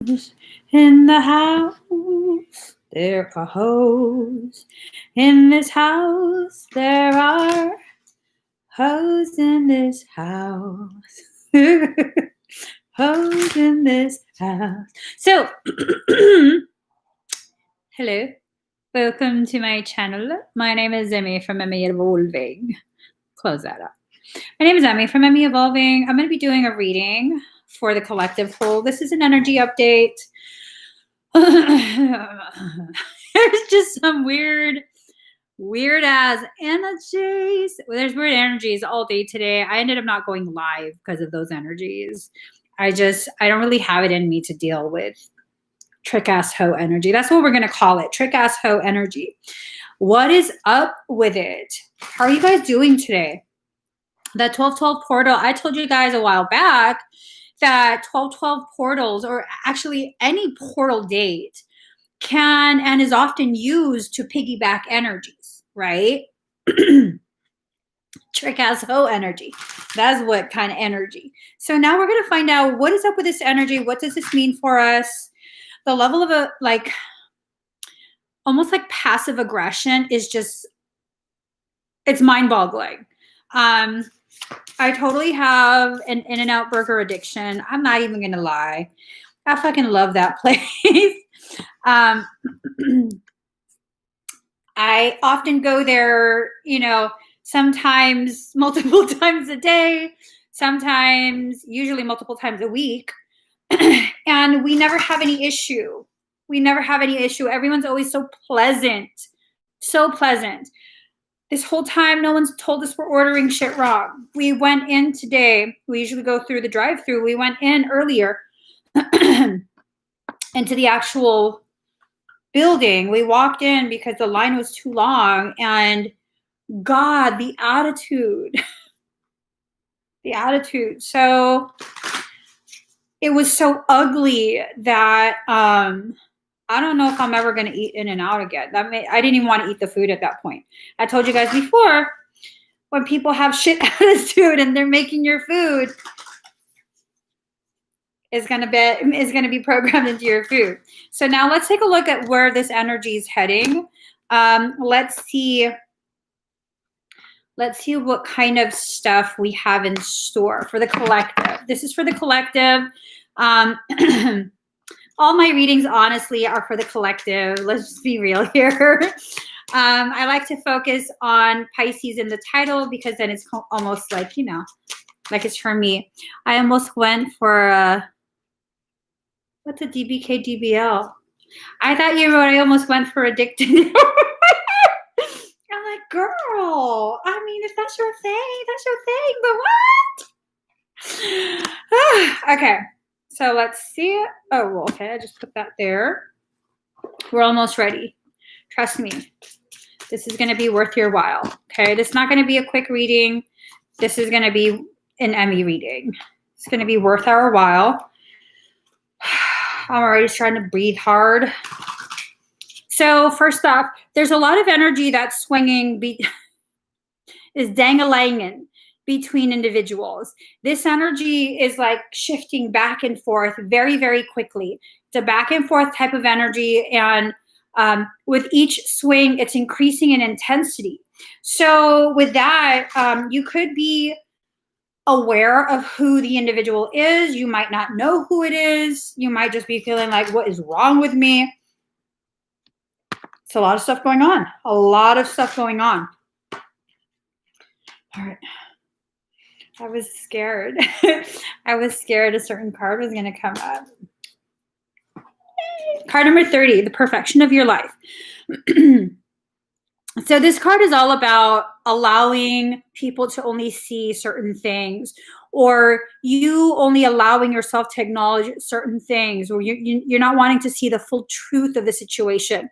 In the house, there are hoes. In this house, there are hoes in this house. Hoes in this house. So, hello. Welcome to my channel. My name is Emmie from Emmie Evolving. Close that up. My name is Emmie from Emmie Evolving. I'm going to be doing a reading for the collective whole. This is an energy update. There's just some weird ass energies. There's weird energies all day today. I ended up not going live because of those energies. I don't really have it in me to deal with trick ass hoe energy. That's what we're going to call it. Trick ass hoe energy. What is up with it? How are you guys doing today? That 1212 portal, I told you guys a while back that 1212 portals, or actually any portal date, can and is often used to piggyback energies, right? Trick ass hoe energy. That's what kind of energy. So now we're going to find out what is up with this energy. What does this mean for us? The level of almost like passive aggression is just, it's mind-boggling. I totally have an In-N-Out burger addiction. I'm not even going to lie. I fucking love that place. I often go there, sometimes multiple times a day, sometimes usually multiple times a week. And we never have any issue. Everyone's always so pleasant. So pleasant. This whole time, no one's told us we're ordering shit wrong. We went in today. We usually go through the drive-thru. We went in earlier into the actual building. We walked in because the line was too long. And God, the attitude. The attitude. So it was so ugly that I don't know if I'm ever going to eat In-N-Out again. I didn't even want to eat the food at that point. I told you guys before, when people have shit attitude and they're making your food, is going to be programmed into your food. So now let's take a look at where this energy is heading. Let's see what kind of stuff we have in store for the collective. This is for the collective. All my readings, honestly, are for the collective. Let's just be real here. I like to focus on Pisces in the title because then it's almost like, like it's for me. I almost went for, what's a DBK DBL? I thought you wrote I almost went for addicted. I'm like, girl, I mean, if that's your thing, but what? Okay. So let's see. Oh, well, okay. I just put that there. We're almost ready. Trust me. This is going to be worth your while. Okay. This is not going to be a quick reading. This is going to be an Emmie reading. It's going to be worth our while. I'm already trying to breathe hard. So first off, there's a lot of energy that's swinging, is dang-a-langin' between individuals. This energy is like shifting back and forth very, very quickly. It's a back and forth type of energy. And with each swing, it's increasing in intensity. So with that, you could be aware of who the individual is. You might not know who it is. You might just be feeling like, what is wrong with me? It's a lot of stuff going on. All right. I was scared. I was scared a certain card was going to come up. Card number 30, the perfection of your life. So this card is all about allowing people to only see certain things, or you only allowing yourself to acknowledge certain things, or you're not wanting to see the full truth of the situation.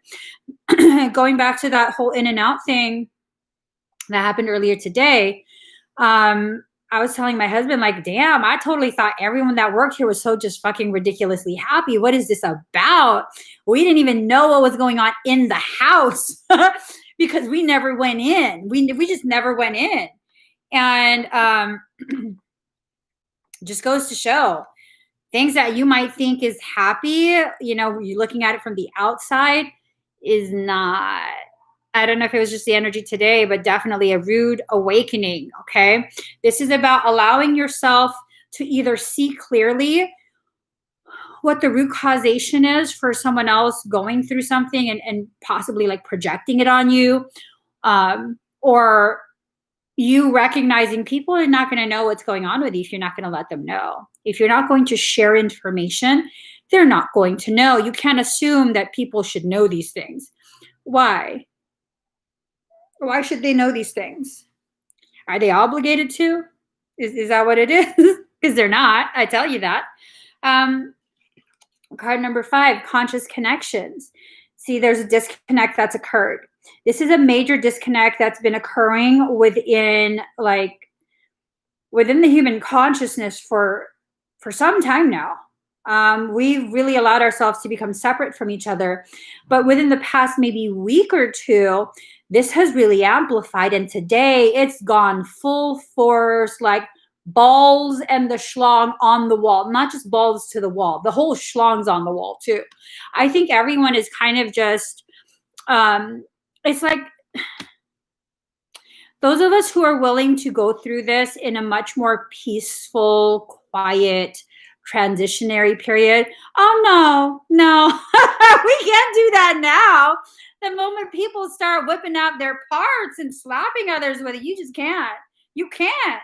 Going back to that whole In-N-Out thing that happened earlier today, I was telling my husband, like, damn, I totally thought everyone that worked here was so just fucking ridiculously happy. What is this about? We didn't even know what was going on in the house because we never went in. We just never went in. And just goes to show, things that you might think is happy, you know, you're looking at it from the outside, is not. I don't know if it was just the energy today, but definitely a rude awakening. Okay. This is about allowing yourself to either see clearly what the root causation is for someone else going through something and possibly like projecting it on you, or you recognizing people are not going to know what's going on with you if you're not going to let them know. If you're not going to share information, they're not going to know. You can't assume that people should know these things. Why? Why should they know these things? Are they obligated to? Is that what it is? Because they're not. I tell you that. Card number 5, conscious connections. See, there's a disconnect that's occurred. This is a major disconnect that's been occurring within the human consciousness for some time now. We've really allowed ourselves to become separate from each other. But within the past maybe week or two, this has really amplified. And today it's gone full force, like balls and the schlong on the wall. Not just balls to the wall. The whole schlong's on the wall too. I think everyone is kind of just, it's like those of us who are willing to go through this in a much more peaceful, quiet, transitionary period. Oh, no, we can't do that now. The moment people start whipping out their parts and slapping others with it, you just can't. You can't.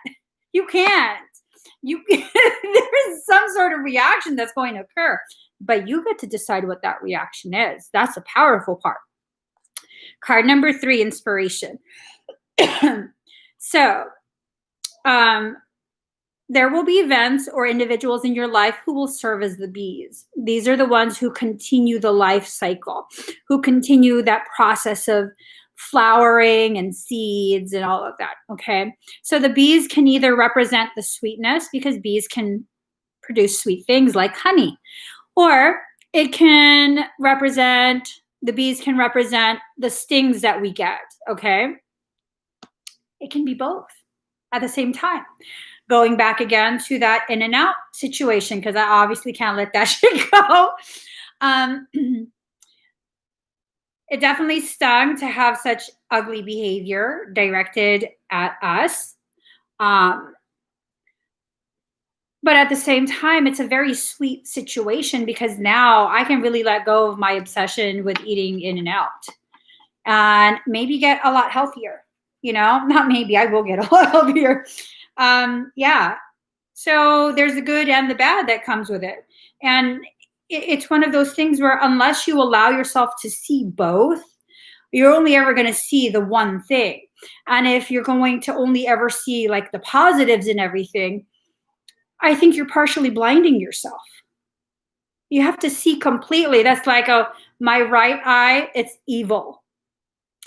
There is some sort of reaction that's going to occur, but you get to decide what that reaction is. That's a powerful part. Card number 3, inspiration. So, there will be events or individuals in your life who will serve as the bees. These are the ones who continue the life cycle, who continue that process of flowering and seeds and all of that. Okay. So the bees can either represent the sweetness, because bees can produce sweet things like honey, or it can represent, the bees can represent the stings that we get. Okay. It can be both at the same time. Going back again to that in and out situation, because I obviously can't let that shit go. It definitely stung to have such ugly behavior directed at us. But at the same time, it's a very sweet situation, because now I can really let go of my obsession with eating in and out and maybe get a lot healthier. You know, not maybe, I will get a lot healthier. Yeah. So there's the good and the bad that comes with it. And it's one of those things where unless you allow yourself to see both, you're only ever going to see the one thing. And if you're going to only ever see like the positives in everything, I think you're partially blinding yourself. You have to see completely. That's like, my right eye, it's evil.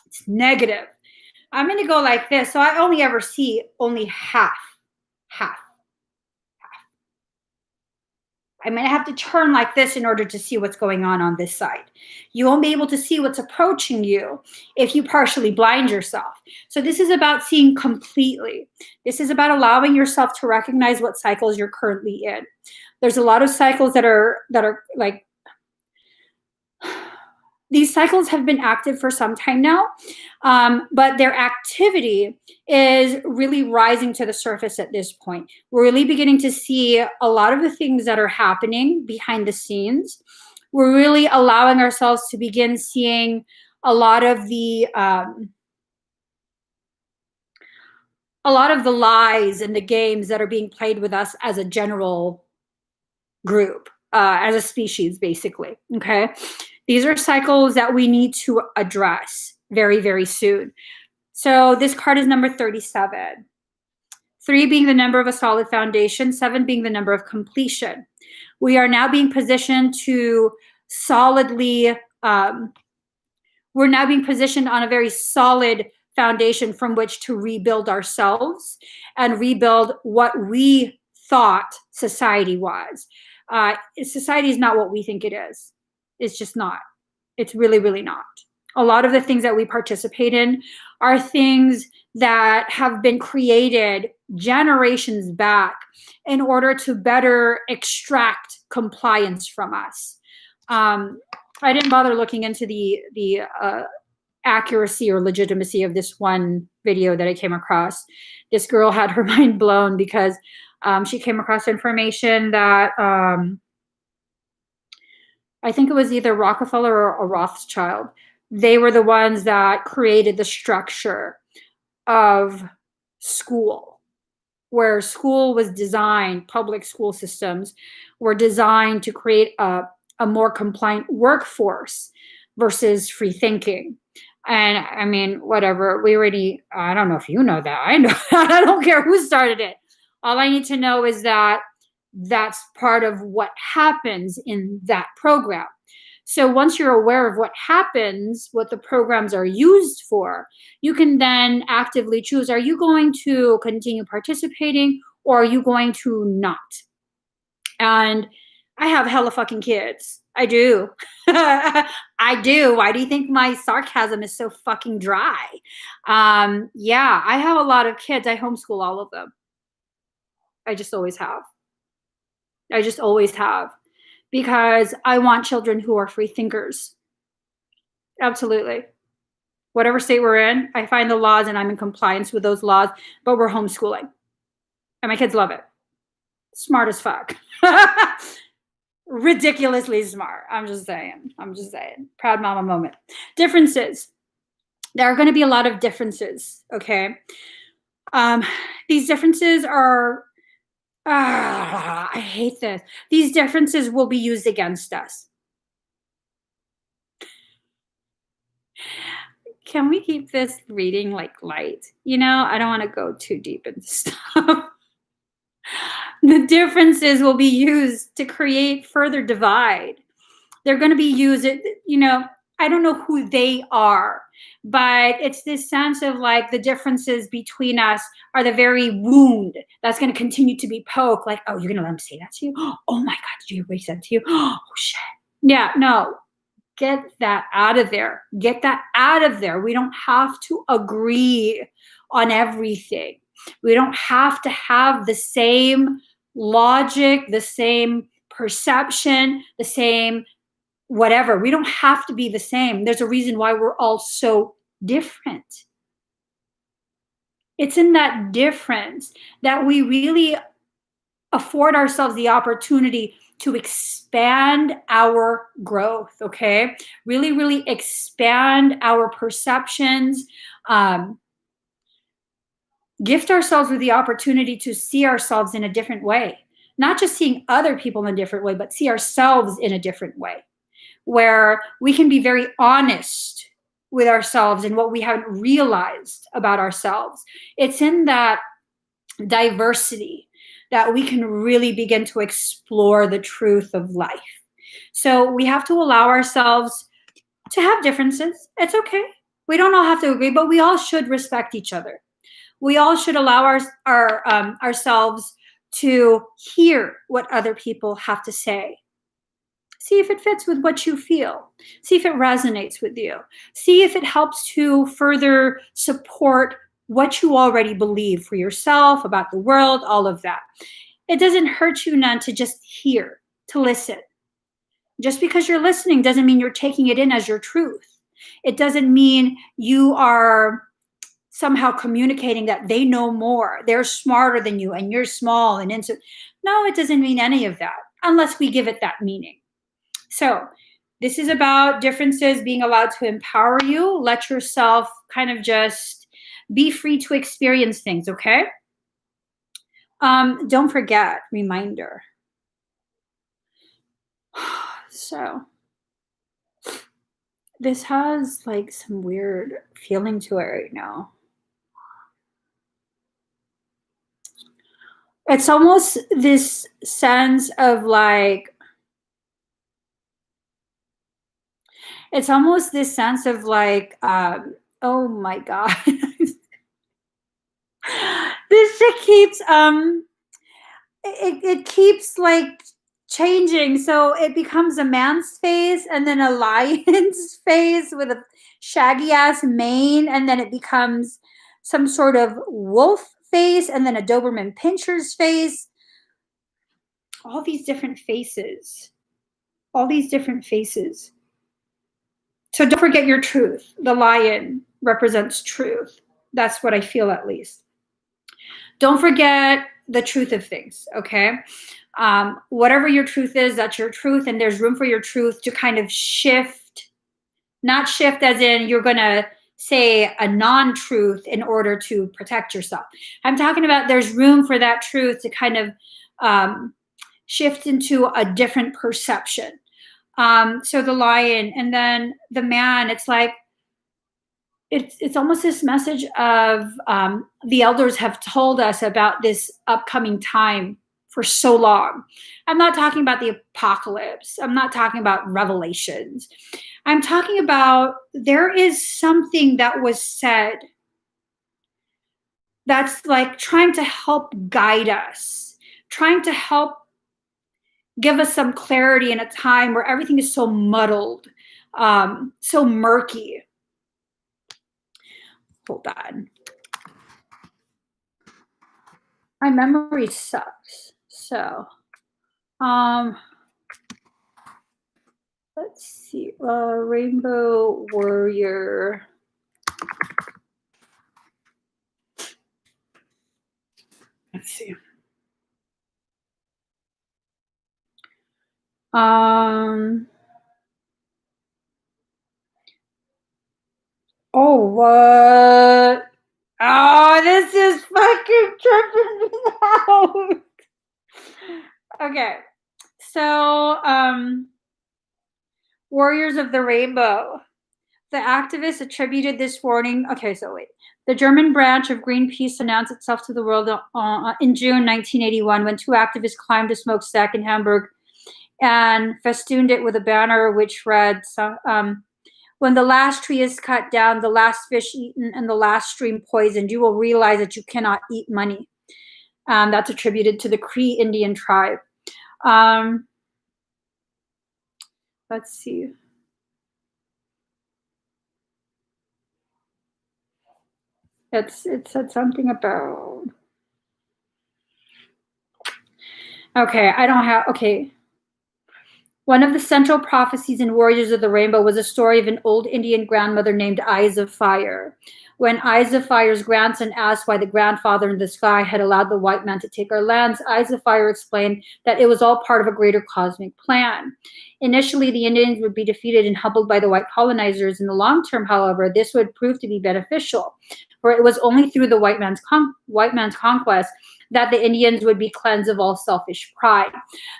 It's negative. I'm going to go like this. So I only ever see only half. I'm going to have to turn like this in order to see what's going on this side. You won't be able to see what's approaching you if you partially blind yourself. So this is about seeing completely. This is about allowing yourself to recognize what cycles you're currently in. There's a lot of cycles that are like, these cycles have been active for some time now, but their activity is really rising to the surface at this point. We're really beginning to see a lot of the things that are happening behind the scenes. We're really allowing ourselves to begin seeing a lot of the lies and the games that are being played with us as a general group, as a species, basically. Okay. These are cycles that we need to address very, very soon. So this card is number 37. 3 being the number of a solid foundation, 7 being the number of completion. We are now being positioned to solidly, we're now being positioned on a very solid foundation from which to rebuild ourselves and rebuild what we thought society was. Society is not what we think it is. It's just not. It's really, really not. A lot of the things that we participate in are things that have been created generations back in order to better extract compliance from us. I didn't bother looking into the accuracy or legitimacy of this one video that I came across. This girl had her mind blown because she came across information that I think it was either Rockefeller or a Rothschild. They were the ones that created the structure of school, where school was designed, public school systems were designed to create a more compliant workforce versus free thinking. And I mean, whatever, I don't know if you know that. I know that. I don't care who started it. All I need to know is that that's part of what happens in that program. So once you're aware of what happens, what the programs are used for, you can then actively choose, are you going to continue participating or are you going to not? And I have hella fucking kids. I do. I do. Why do you think my sarcasm is so fucking dry? Yeah, I have a lot of kids. I homeschool all of them. I just always have. I just always have. Because I want children who are free thinkers. Absolutely. Whatever state we're in, I find the laws and I'm in compliance with those laws, but we're homeschooling. And my kids love it. Smart as fuck. Ridiculously smart. I'm just saying. Proud mama moment. Differences. There are going to be a lot of differences, okay? These differences are, I hate this. These differences will be used against us. Can we keep this reading like light? You know, I don't want to go too deep into stuff. The differences will be used to create further divide. They're going to be used, you know, I don't know who they are, but it's this sense of like the differences between us are the very wound that's going to continue to be poked. Like, oh, you're going to let him say that to you? Oh my God, did you hear what he said to you? Oh shit. Yeah, no, get that out of there. Get that out of there. We don't have to agree on everything. We don't have to have the same logic, the same perception, the same whatever. We don't have to be the same. There's a reason why we're all so different. It's in that difference that we really afford ourselves the opportunity to expand our growth, okay? Really, really expand our perceptions. Gift ourselves with the opportunity to see ourselves in a different way. Not just seeing other people in a different way, but see ourselves in a different way, where we can be very honest with ourselves and what we haven't realized about ourselves. It's in that diversity that we can really begin to explore the truth of life. So we have to allow ourselves to have differences. It's okay. We don't all have to agree, but we all should respect each other. We all should allow ourselves to hear what other people have to say. See if it fits with what you feel. See if it resonates with you. See if it helps to further support what you already believe for yourself, about the world, all of that. It doesn't hurt you none to just hear, to listen. Just because you're listening doesn't mean you're taking it in as your truth. It doesn't mean you are somehow communicating that they know more, they're smarter than you, and you're small and insecure. No, it doesn't mean any of that, unless we give it that meaning. So this is about differences being allowed to empower you. Let yourself kind of just be free to experience things, okay? Don't forget, reminder. So this has like some weird feeling to it right now. It's almost this sense of like, oh my God. This shit keeps, it keeps like changing. So it becomes a man's face and then a lion's face with a shaggy ass mane. And then it becomes some sort of wolf face, and then a Doberman Pinscher's face. All these different faces. All these different faces. So don't forget your truth. The lion represents truth. That's what I feel, at least. Don't forget the truth of things, okay? Whatever your truth is, that's your truth, and there's room for your truth to kind of shift. Not shift as in you're going to say a non-truth in order to protect yourself. I'm talking about there's room for that truth to kind of shift into a different perception. So the lion, and then the man, it's like, it's almost this message of the elders have told us about this upcoming time for so long. I'm not talking about the apocalypse. I'm not talking about revelations. I'm talking about there is something that was said that's like trying to help guide us, trying to help give us some clarity in a time where everything is so muddled, so murky. Hold on. My memory sucks. So, let's see. Rainbow Warrior. Let's see. Oh, what? Oh, this is fucking tripping me out. Okay. So, Warriors of the Rainbow. The activists attributed this warning. Okay, so wait. The German branch of Greenpeace announced itself to the world in June 1981 when two activists climbed a smokestack in Hamburg and festooned it with a banner which read, when the last tree is cut down, the last fish eaten, and the last stream poisoned, you will realize that you cannot eat money. That's attributed to the Cree Indian tribe. Let's see. It said something about. Okay, I don't have. Okay. One of the central prophecies in Warriors of the Rainbow was a story of an old Indian grandmother named Eyes of Fire. When Eyes of Fire's grandson asked why the grandfather in the sky had allowed the white man to take our lands, Eyes of Fire explained that it was all part of a greater cosmic plan. Initially, the Indians would be defeated and humbled by the white colonizers. In the long term, however, this would prove to be beneficial, for it was only through the white man's conquest that the Indians would be cleansed of all selfish pride.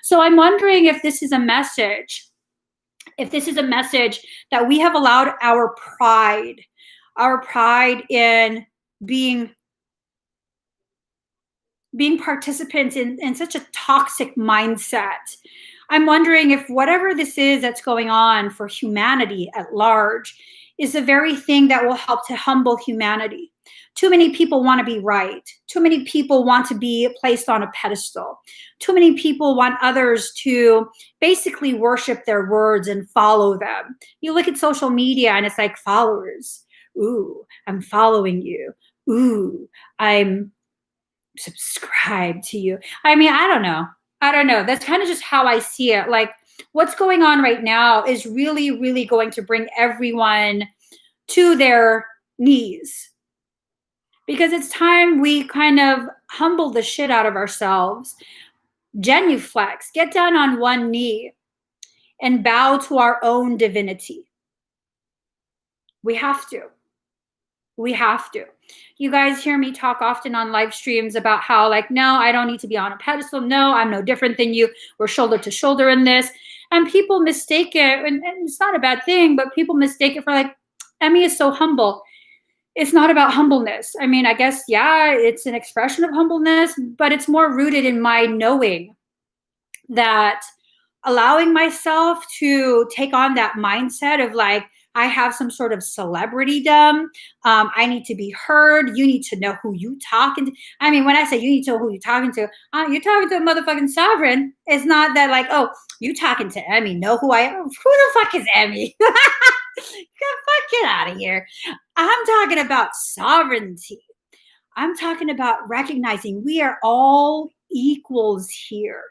So I'm wondering if this is a message, that we have allowed our pride in being participants in such a toxic mindset. I'm wondering if whatever this is that's going on for humanity at large is the very thing that will help to humble humanity. Too many people want to be right. Too many people want to be placed on a pedestal. Too many people want others to basically worship their words and follow them. You look at social media and it's like followers. Ooh, I'm following you. Ooh, I'm subscribed to you. I mean, I don't know. That's kind of just how I see it. Like, what's going on right now is really, really going to bring everyone to their knees. Because it's time we kind of humble the shit out of ourselves, genuflex, get down on one knee, and bow to our own divinity. We have to. You guys hear me talk often on live streams about how, like, no, I don't need to be on a pedestal. No, I'm no different than you. We're shoulder to shoulder in this. And people mistake it, and it's not a bad thing, but people mistake it for like, Emmie is so humble. It's not about humbleness. I mean, I guess, yeah, it's an expression of humbleness, but it's more rooted in my knowing that allowing myself to take on that mindset of like, I have some sort of celebritydom. I need to be heard. You need to know who you talking to. I mean, when I say you need to know who you're talking to a motherfucking sovereign. It's not that like, oh, you talking to Emmie. Know who I am. Who the fuck is Emmie? Get out of here. I'm talking about sovereignty. I'm talking about recognizing we are all equals here.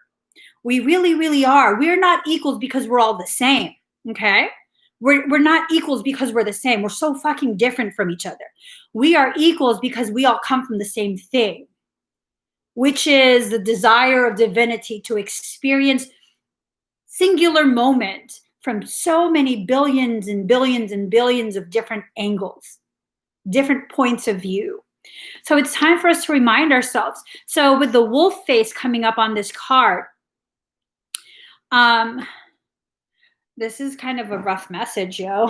We really, really are. We're not equals because we're all the same, okay? We're not equals because we're the same. We're so fucking different from each other. We are equals because we all come from the same thing, which is the desire of divinity to experience singular moment from so many billions and billions and billions of different angles, different points of view. So it's time for us to remind ourselves. So with the wolf face coming up on this card, this is kind of a rough message, yo.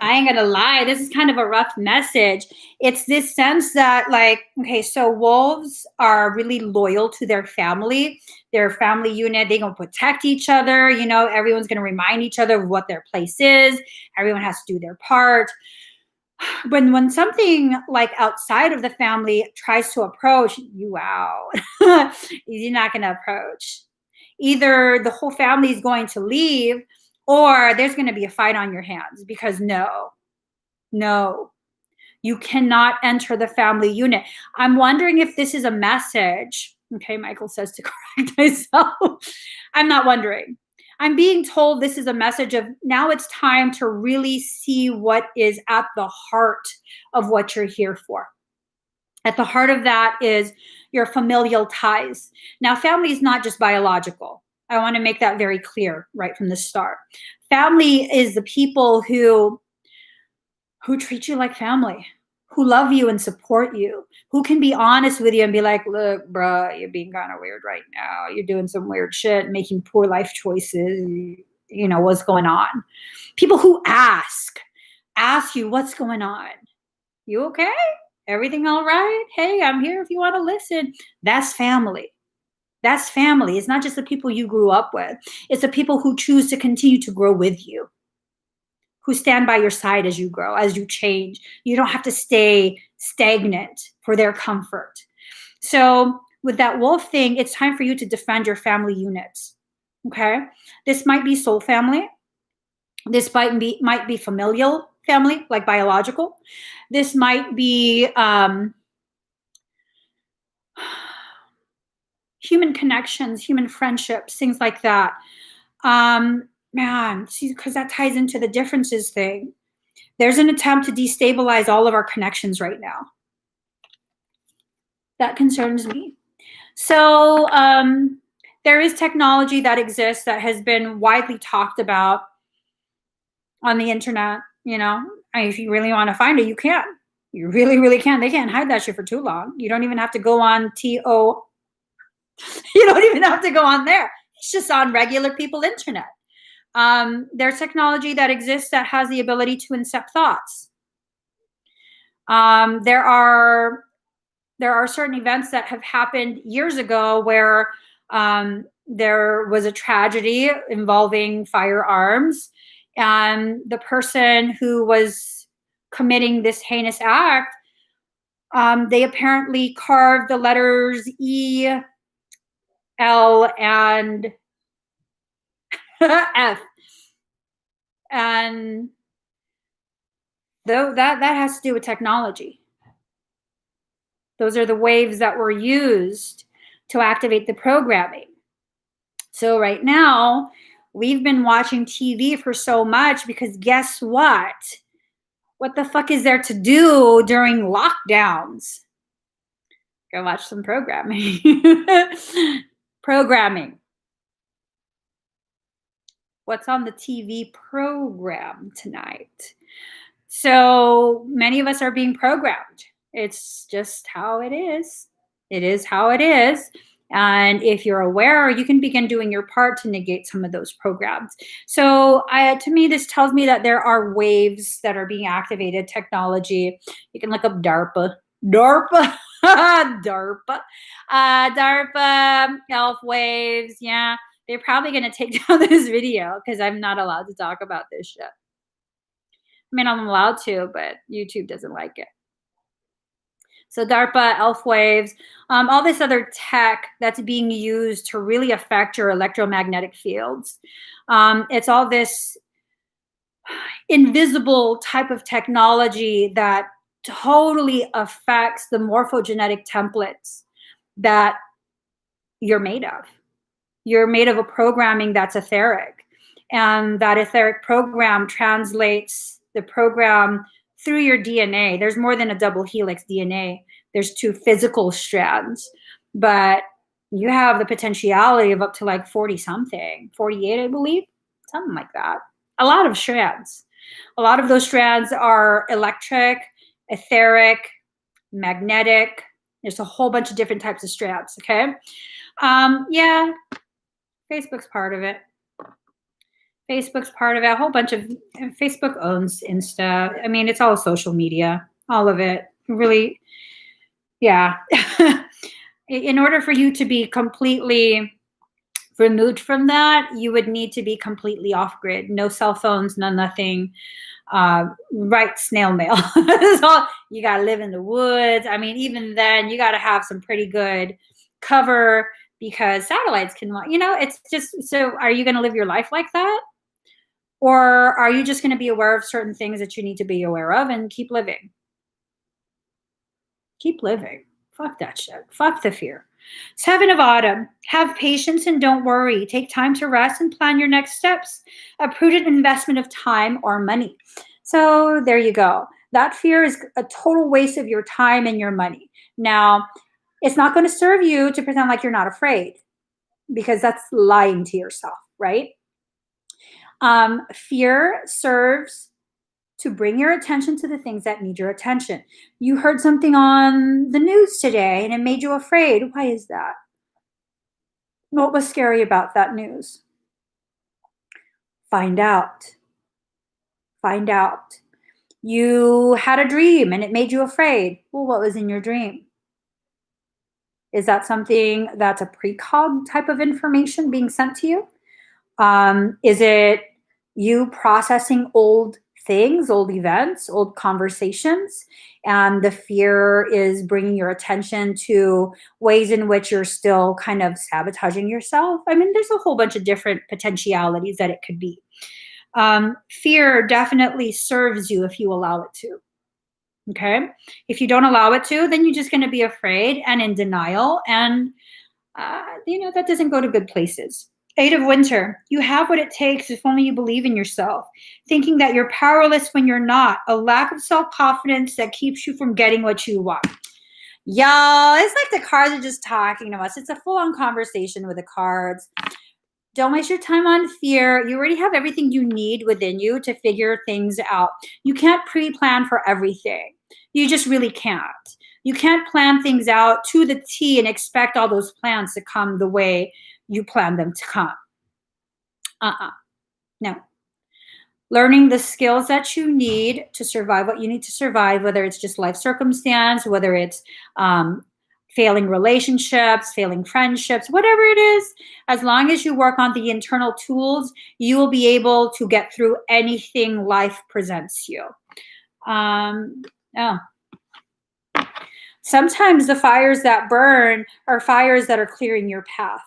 I ain't gonna lie, this is kind of a rough message. It's this sense that, like, okay, so wolves are really loyal to their family unit. They're gonna protect each other. You know, everyone's gonna remind each other of what their place is. Everyone has to do their part. When something like outside of the family tries to approach you, out, you're not gonna approach. Either the whole family is going to leave, or there's going to be a fight on your hands, because no, you cannot enter the family unit. I'm wondering if this is a message. Okay, Michael says to correct myself. I'm not wondering. I'm being told this is a message of now it's time to really see what is at the heart of what you're here for. At the heart of that is your familial ties. Now, family is not just biological. I want to make that very clear right from the start. Family is the people who treat you like family, who love you and support you, who can be honest with you and be like, look, bruh, you're being kind of weird right now. You're doing some weird shit, making poor life choices. You know, what's going on? People who ask you, what's going on? You okay? Everything all right? Hey, I'm here if you want to listen. That's family. That's family. It's not just the people you grew up with. It's the people who choose to continue to grow with you, who stand by your side as you grow, as you change. You don't have to stay stagnant for their comfort. So with that wolf thing, it's time for you to defend your family units, okay? This might be soul family. This might be familial family, like biological. This might be human connections, human friendships, things like that. Man, see, because that ties into the differences thing. There's an attempt to destabilize all of our connections right now. That concerns me. So there is technology that exists that has been widely talked about on the internet. You know, if you really want to find it, you can. You really, really can. They can't hide that shit for too long. You don't even have to go on TO. You don't even have to go on there. It's just on regular people internet. There's technology that exists that has the ability to incept thoughts. There are certain events that have happened years ago where there was a tragedy involving firearms, and the person who was committing this heinous act, they apparently carved the letters E, L, and F. And though that has to do with technology. Those are the waves that were used to activate the programming. So right now, we've been watching TV for so much because guess what? What the fuck is there to do during lockdowns? Go watch some programming. Programming. What's on the TV program tonight? So many of us are being programmed. It's just how it is. It is how it is. And if you're aware, you can begin doing your part to negate some of those programs. So to me, this tells me that there are waves that are being activated, technology. You can look up DARPA. DARPA. Elf waves. Yeah, they're probably going to take down this video because I'm not allowed to talk about this shit. I mean, I'm allowed to, but YouTube doesn't like it. So DARPA, elf waves, all this other tech that's being used to really affect your electromagnetic fields. It's all this invisible type of technology that totally affects the morphogenetic templates that you're made of. You're made of a programming that's etheric. And that etheric program translates the program through your DNA. There's more than a double helix DNA. There's 2 physical strands, but you have the potentiality of up to like 40 something, 48, I believe, something like that. A lot of strands. A lot of those strands are electric, etheric, magnetic. There's a whole bunch of different types of strands, okay? Yeah, Facebook's part of it. Facebook's part of it. A whole bunch of Facebook owns Insta. I mean, it's all social media, all of it. Really, yeah. In order for you to be completely removed from that, you would need to be completely off grid. No cell phones, no nothing. Write snail mail. So you got to live in the woods. I mean, even then, you got to have some pretty good cover because satellites can, it's just, so are you going to live your life like that? Or are you just going to be aware of certain things that you need to be aware of and keep living? Keep living. Fuck that shit. Fuck the fear. 7 of Autumn. Have patience and don't worry. Take time to rest and plan your next steps. A prudent investment of time or money. So there you go. That fear is a total waste of your time and your money. Now, it's not going to serve you to pretend like you're not afraid because that's lying to yourself, right? Fear serves to bring your attention to the things that need your attention. You heard something on the news today and it made you afraid. Why is that? What was scary about that news? Find out. Find out. You had a dream and it made you afraid. Well, what was in your dream? Is that something that's a precog type of information being sent to you? Is it you processing old things, old events, old conversations, and the fear is bringing your attention to ways in which you're still kind of sabotaging yourself? I mean, there's a whole bunch of different potentialities that it could be. Fear definitely serves you if you allow it to. Okay? If you don't allow it to, then you're just going to be afraid and in denial, and that doesn't go to good places. 8 of Winter. You have what it takes if only you believe in yourself. Thinking that you're powerless when you're not. A lack of self-confidence that keeps you from getting what you want. Y'all, it's like the cards are just talking to us. It's a full-on conversation with the cards. Don't waste your time on fear. You already have everything you need within you to figure things out. You can't pre-plan for everything. You just really can't. You can't plan things out to the T and expect all those plans to come the way you plan them to come. No. Learning the skills that you need to survive what you need to survive, whether it's just life circumstance, whether it's failing relationships, failing friendships, whatever it is, as long as you work on the internal tools, you will be able to get through anything life presents you. Sometimes the fires that burn are fires that are clearing your path.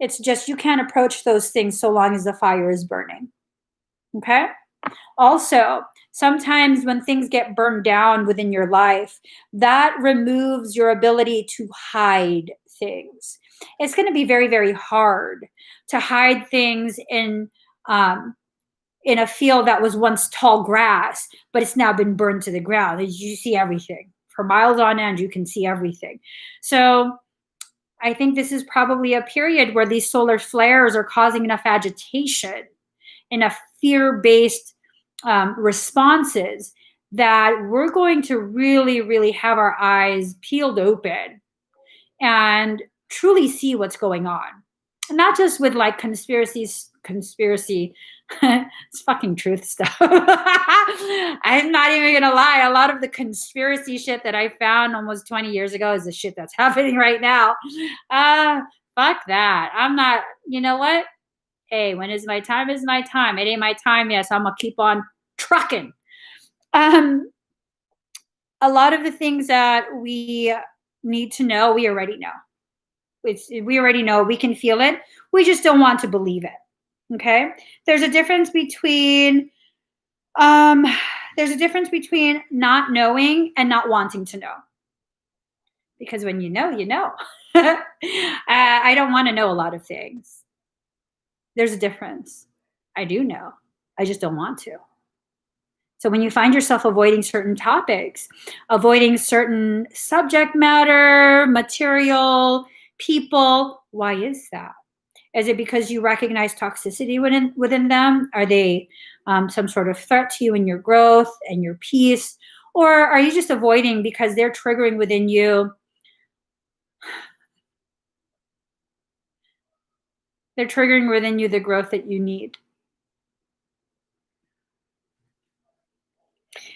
It's just you can't approach those things so long as the fire is burning. Okay? Also, sometimes when things get burned down within your life, that removes your ability to hide things. It's going to be very, very hard to hide things in a field that was once tall grass, but it's now been burned to the ground. You see everything. For miles on end, you can see everything. So I think this is probably a period where these solar flares are causing enough agitation, enough fear-based responses that we're going to really, really have our eyes peeled open and truly see what's going on. Not just with like conspiracy, it's fucking truth stuff. I'm not even gonna lie. A lot of the conspiracy shit that I found almost 20 years ago is the shit that's happening right now. Fuck that. I'm not, you know what? Hey, when is my time is my time. It ain't my time yet, so I'm gonna keep on trucking. A lot of the things that we need to know, we already know. We already know. We can feel it. We just don't want to believe it. Okay? There's a difference between There's a difference between not knowing and not wanting to know. Because when you know, you know. I don't want to know a lot of things. There's a difference. I do know. I just don't want to. So when you find yourself avoiding certain topics, avoiding certain subject matter, material, people, why is that? Is it because you recognize toxicity within them? Are they some sort of threat to you and your growth and your peace? Or are you just avoiding because they're triggering within you? They're triggering within you the growth that you need.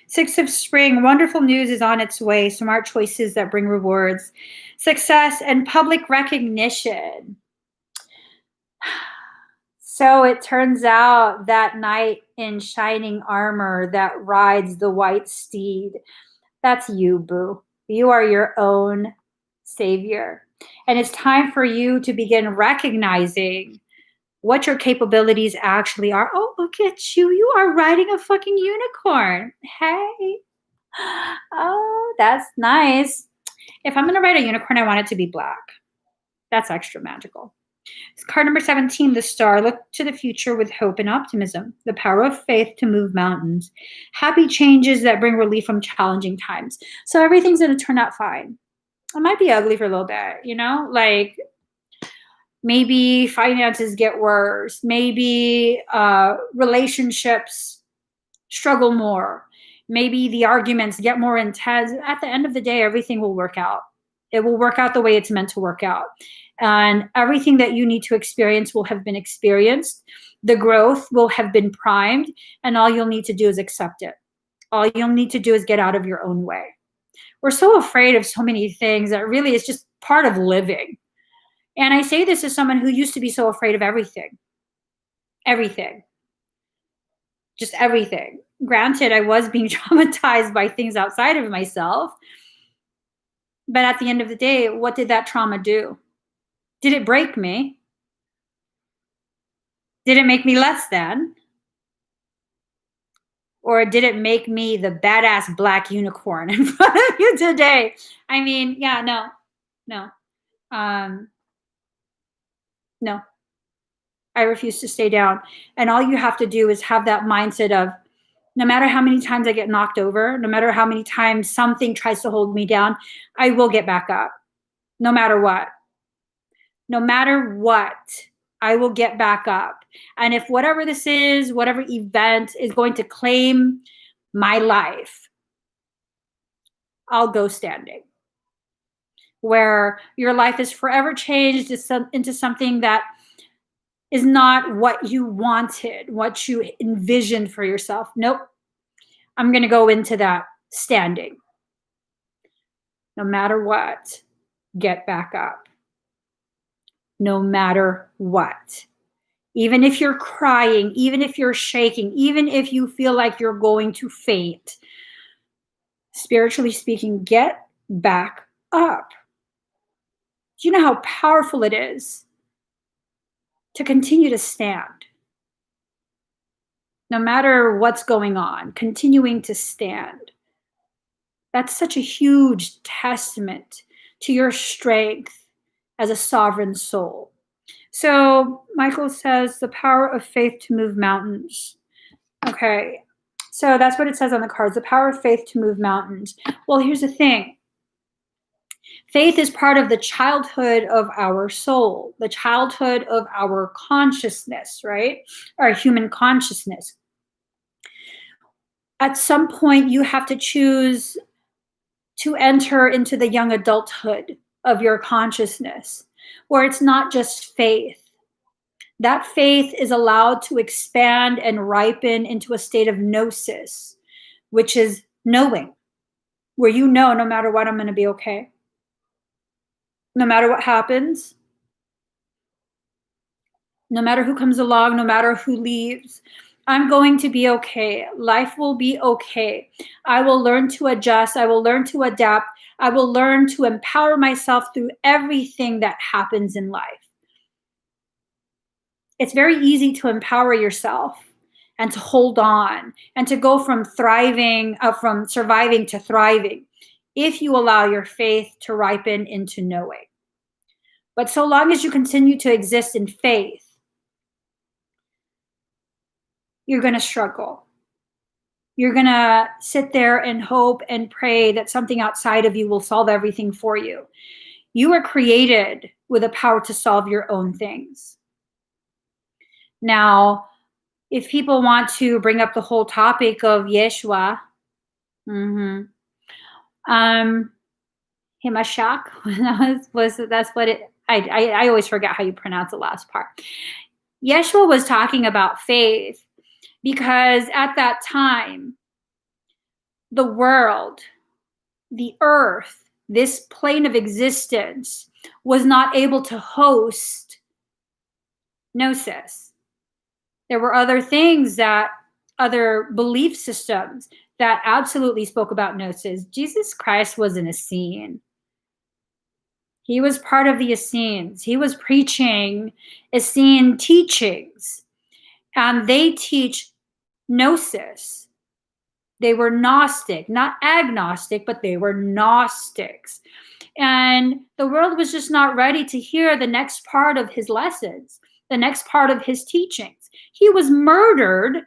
Six of Spring, wonderful news is on its way. Smart choices that bring rewards, success, and public recognition. So it turns out that knight in shining armor that rides the white steed, that's you, boo. You are your own savior. And it's time for you to begin recognizing what your capabilities actually are. Oh, look at you. You are riding a fucking unicorn. Hey. Oh, that's nice. If I'm going to ride a unicorn, I want it to be black. That's extra magical. Card number 17, the star. Look to the future with hope and optimism. The power of faith to move mountains. Happy changes that bring relief from challenging times. So everything's going to turn out fine. It might be ugly for a little bit, you know? Like maybe finances get worse. Maybe relationships struggle more. Maybe the arguments get more intense. At the end of the day, everything will work out. It will work out the way it's meant to work out. And everything that you need to experience will have been experienced. The growth will have been primed. And all you'll need to do is accept it. All you'll need to do is get out of your own way. We're so afraid of so many things that really is just part of living. And I say this as someone who used to be so afraid of everything. Everything. Just everything. Granted, I was being traumatized by things outside of myself. But at the end of the day, what did that trauma do? Did it break me? Did it make me less than? Or did it make me the badass black unicorn in front of you today? I mean, yeah, no. No. I refuse to stay down. And all you have to do is have that mindset of, no matter how many times I get knocked over, no matter how many times something tries to hold me down, I will get back up. No matter what. No matter what, I will get back up. And if whatever this is, whatever event is going to claim my life, I'll go standing. Where your life is forever changed into something that is not what you wanted, what you envisioned for yourself. Nope. I'm going to go into that standing. No matter what, get back up. No matter what. Even if you're crying, even if you're shaking, even if you feel like you're going to faint, spiritually speaking, get back up. Do you know how powerful it is to continue to stand? No matter what's going on, continuing to stand. That's such a huge testament to your strength as a sovereign soul. So Michael says the power of faith to move mountains. Okay, so that's what it says on the cards, the power of faith to move mountains. Well, here's the thing. Faith is part of the childhood of our soul, the childhood of our consciousness, right? Our human consciousness. At some point, you have to choose to enter into the young adulthood of your consciousness, where it's not just faith. That faith is allowed to expand and ripen into a state of gnosis, which is knowing, where you know no matter what, I'm going to be okay. No matter what happens, no matter who comes along, no matter who leaves, I'm going to be okay. Life will be okay. I will learn to adjust. I will learn to adapt. I will learn to empower myself through everything that happens in life. It's very easy to empower yourself and to hold on and to go from from surviving to thriving, if you allow your faith to ripen into knowing. But so long as you continue to exist in faith, you're going to struggle. You're going to sit there and hope and pray that something outside of you will solve everything for you. You were created with a power to solve your own things. Now, if people want to bring up the whole topic of Yeshua, Himashak, that's what it, I always forget how you pronounce the last part. Yeshua was talking about faith because at that time, the world, the earth, this plane of existence was not able to host gnosis. There were other things other belief systems that absolutely spoke about gnosis. Jesus Christ was an Essene. He was part of the Essenes. He was preaching Essene teachings, and they teach gnosis. They were Gnostic, not agnostic, but they were Gnostics. And the world was just not ready to hear the next part of his lessons, the next part of his teachings. He was murdered,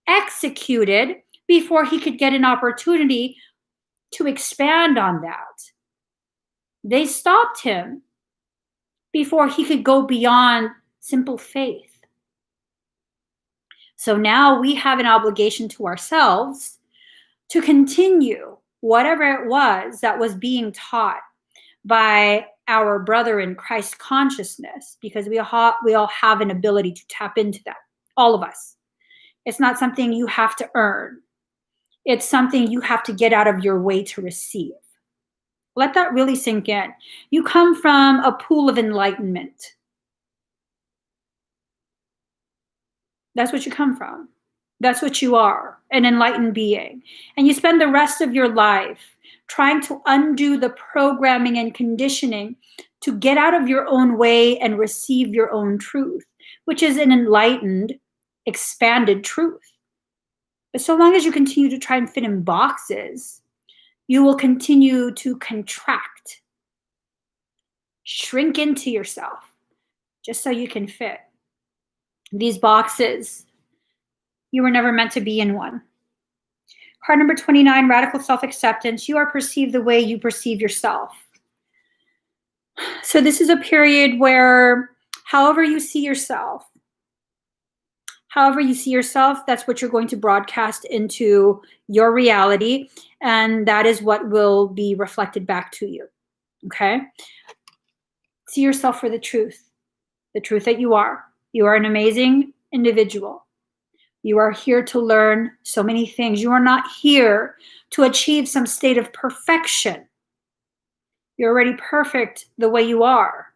executed, before he could get an opportunity to expand on that. They stopped him before he could go beyond simple faith. So now we have an obligation to ourselves to continue whatever it was that was being taught by our brother in Christ consciousness, because we all have an ability to tap into that, all of us. It's not something you have to earn. It's something you have to get out of your way to receive. Let that really sink in. You come from a pool of enlightenment. That's what you come from. That's what you are, an enlightened being. And you spend the rest of your life trying to undo the programming and conditioning to get out of your own way and receive your own truth, which is an enlightened, expanded truth. But so long as you continue to try and fit in boxes, you will continue to contract, shrink into yourself, just so you can fit. These boxes, you were never meant to be in one. Card number 29, radical self-acceptance. You are perceived the way you perceive yourself. So this is a period where however you see yourself, that's what you're going to broadcast into your reality, and that is what will be reflected back to you, okay? See yourself for the truth that you are. You are an amazing individual. You are here to learn so many things. You are not here to achieve some state of perfection. You're already perfect the way you are.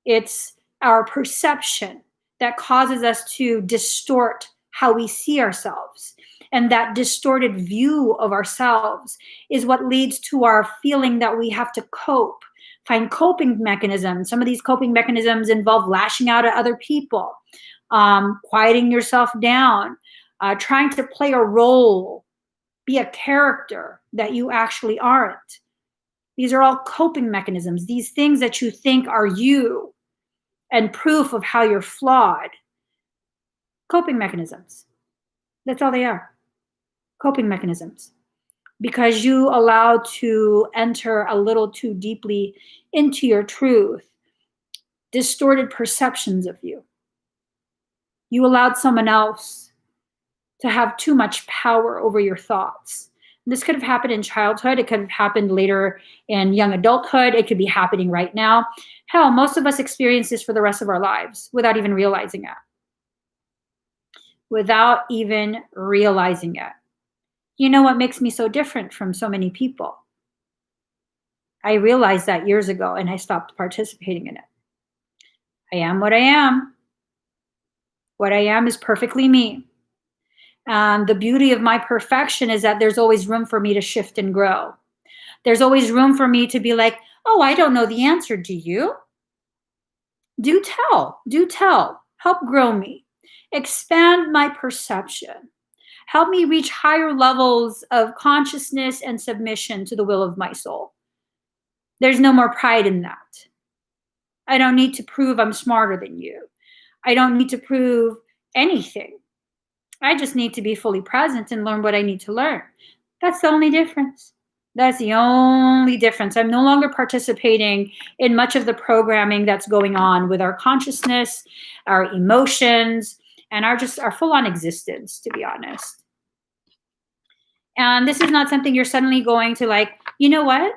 It's our perception that causes us to distort how we see ourselves. And that distorted view of ourselves is what leads to our feeling that we have to cope, find coping mechanisms. Some of these coping mechanisms involve lashing out at other people, quieting yourself down, trying to play a role, be a character that you actually aren't. These are all coping mechanisms, these things that you think are you and proof of how you're flawed. Coping mechanisms. That's all they are. Coping mechanisms. Because you allowed to enter a little too deeply into your truth, distorted perceptions of you. You allowed someone else to have too much power over your thoughts. And this could have happened in childhood. It could have happened later in young adulthood. It could be happening right now. Hell, most of us experience this for the rest of our lives without even realizing it. Without even realizing it. You know what makes me so different from so many people? I realized that years ago and I stopped participating in it. I am what I am. What I am is perfectly me. And the beauty of my perfection is that there's always room for me to shift and grow. There's always room for me to be like, oh, I don't know the answer. Do you? Do tell. Help grow me. Expand my perception. Help me reach higher levels of consciousness and submission to the will of my soul. There's no more pride in that. I don't need to prove I'm smarter than you. I don't need to prove anything. I just need to be fully present and learn what I need to learn. That's the only difference. That's the only difference. I'm no longer participating in much of the programming that's going on with our consciousness, our emotions, and our full-on existence, to be honest. And this is not something you're suddenly going to like, you know what?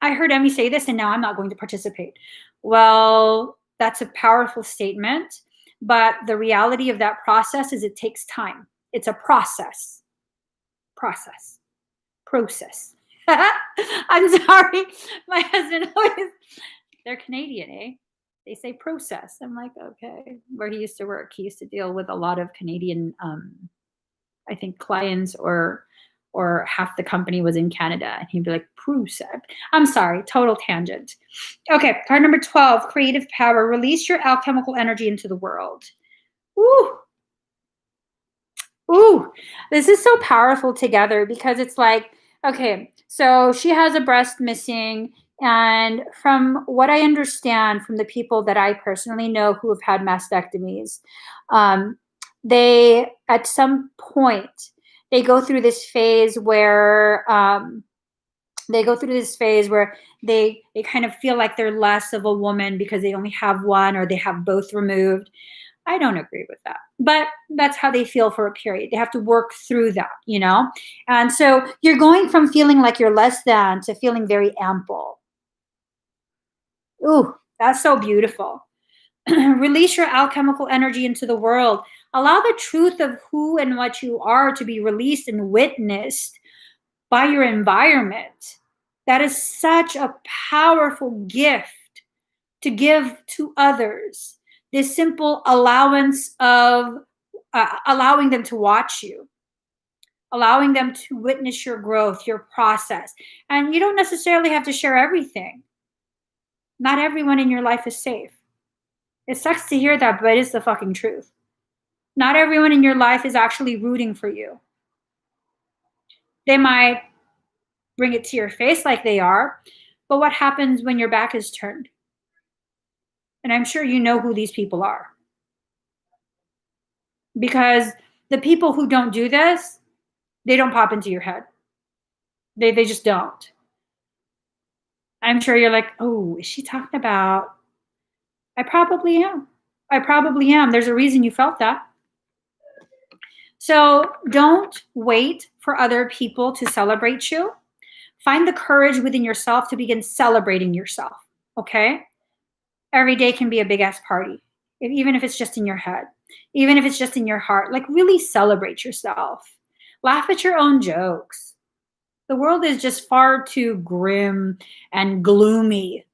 I heard Emmie say this and now I'm not going to participate. Well, that's a powerful statement, but the reality of that process is it takes time. It's a process. I'm sorry. My husband always, they're Canadian, eh? They say process. I'm like, okay. Where he used to work, he used to deal with a lot of Canadian, I think, clients or half the company was in Canada. And he'd be like, process. I'm sorry, total tangent. Okay, card number 12, creative power. Release your alchemical energy into the world. Ooh, this is so powerful together because it's like, okay, so she has a breast missing. And from what I understand from the people that I personally know who have had mastectomies, they, at some point, they go through this phase where they kind of feel like they're less of a woman because they only have one or they have both removed. I don't agree with that, but that's how they feel for a period. They have to work through that, you know? And so you're going from feeling like you're less than to feeling very ample. Ooh, that's so beautiful. Release your alchemical energy into the world. Allow the truth of who and what you are to be released and witnessed by your environment. That is such a powerful gift to give to others. This simple allowance of allowing them to watch you, allowing them to witness your growth, your process. And you don't necessarily have to share everything. Not everyone in your life is safe. It sucks to hear that, but it's the fucking truth. Not everyone in your life is actually rooting for you. They might bring it to your face like they are, but what happens when your back is turned? And I'm sure you know who these people are. Because the people who don't do this, they don't pop into your head. They just don't. I'm sure you're like, oh, is she talking about? I probably am. There's a reason you felt that. So don't wait for other people to celebrate you. Find the courage within yourself to begin celebrating yourself, okay? Every day can be a big-ass party, even if it's just in your head, even if it's just in your heart. Like, really celebrate yourself. Laugh at your own jokes. The world is just far too grim and gloomy.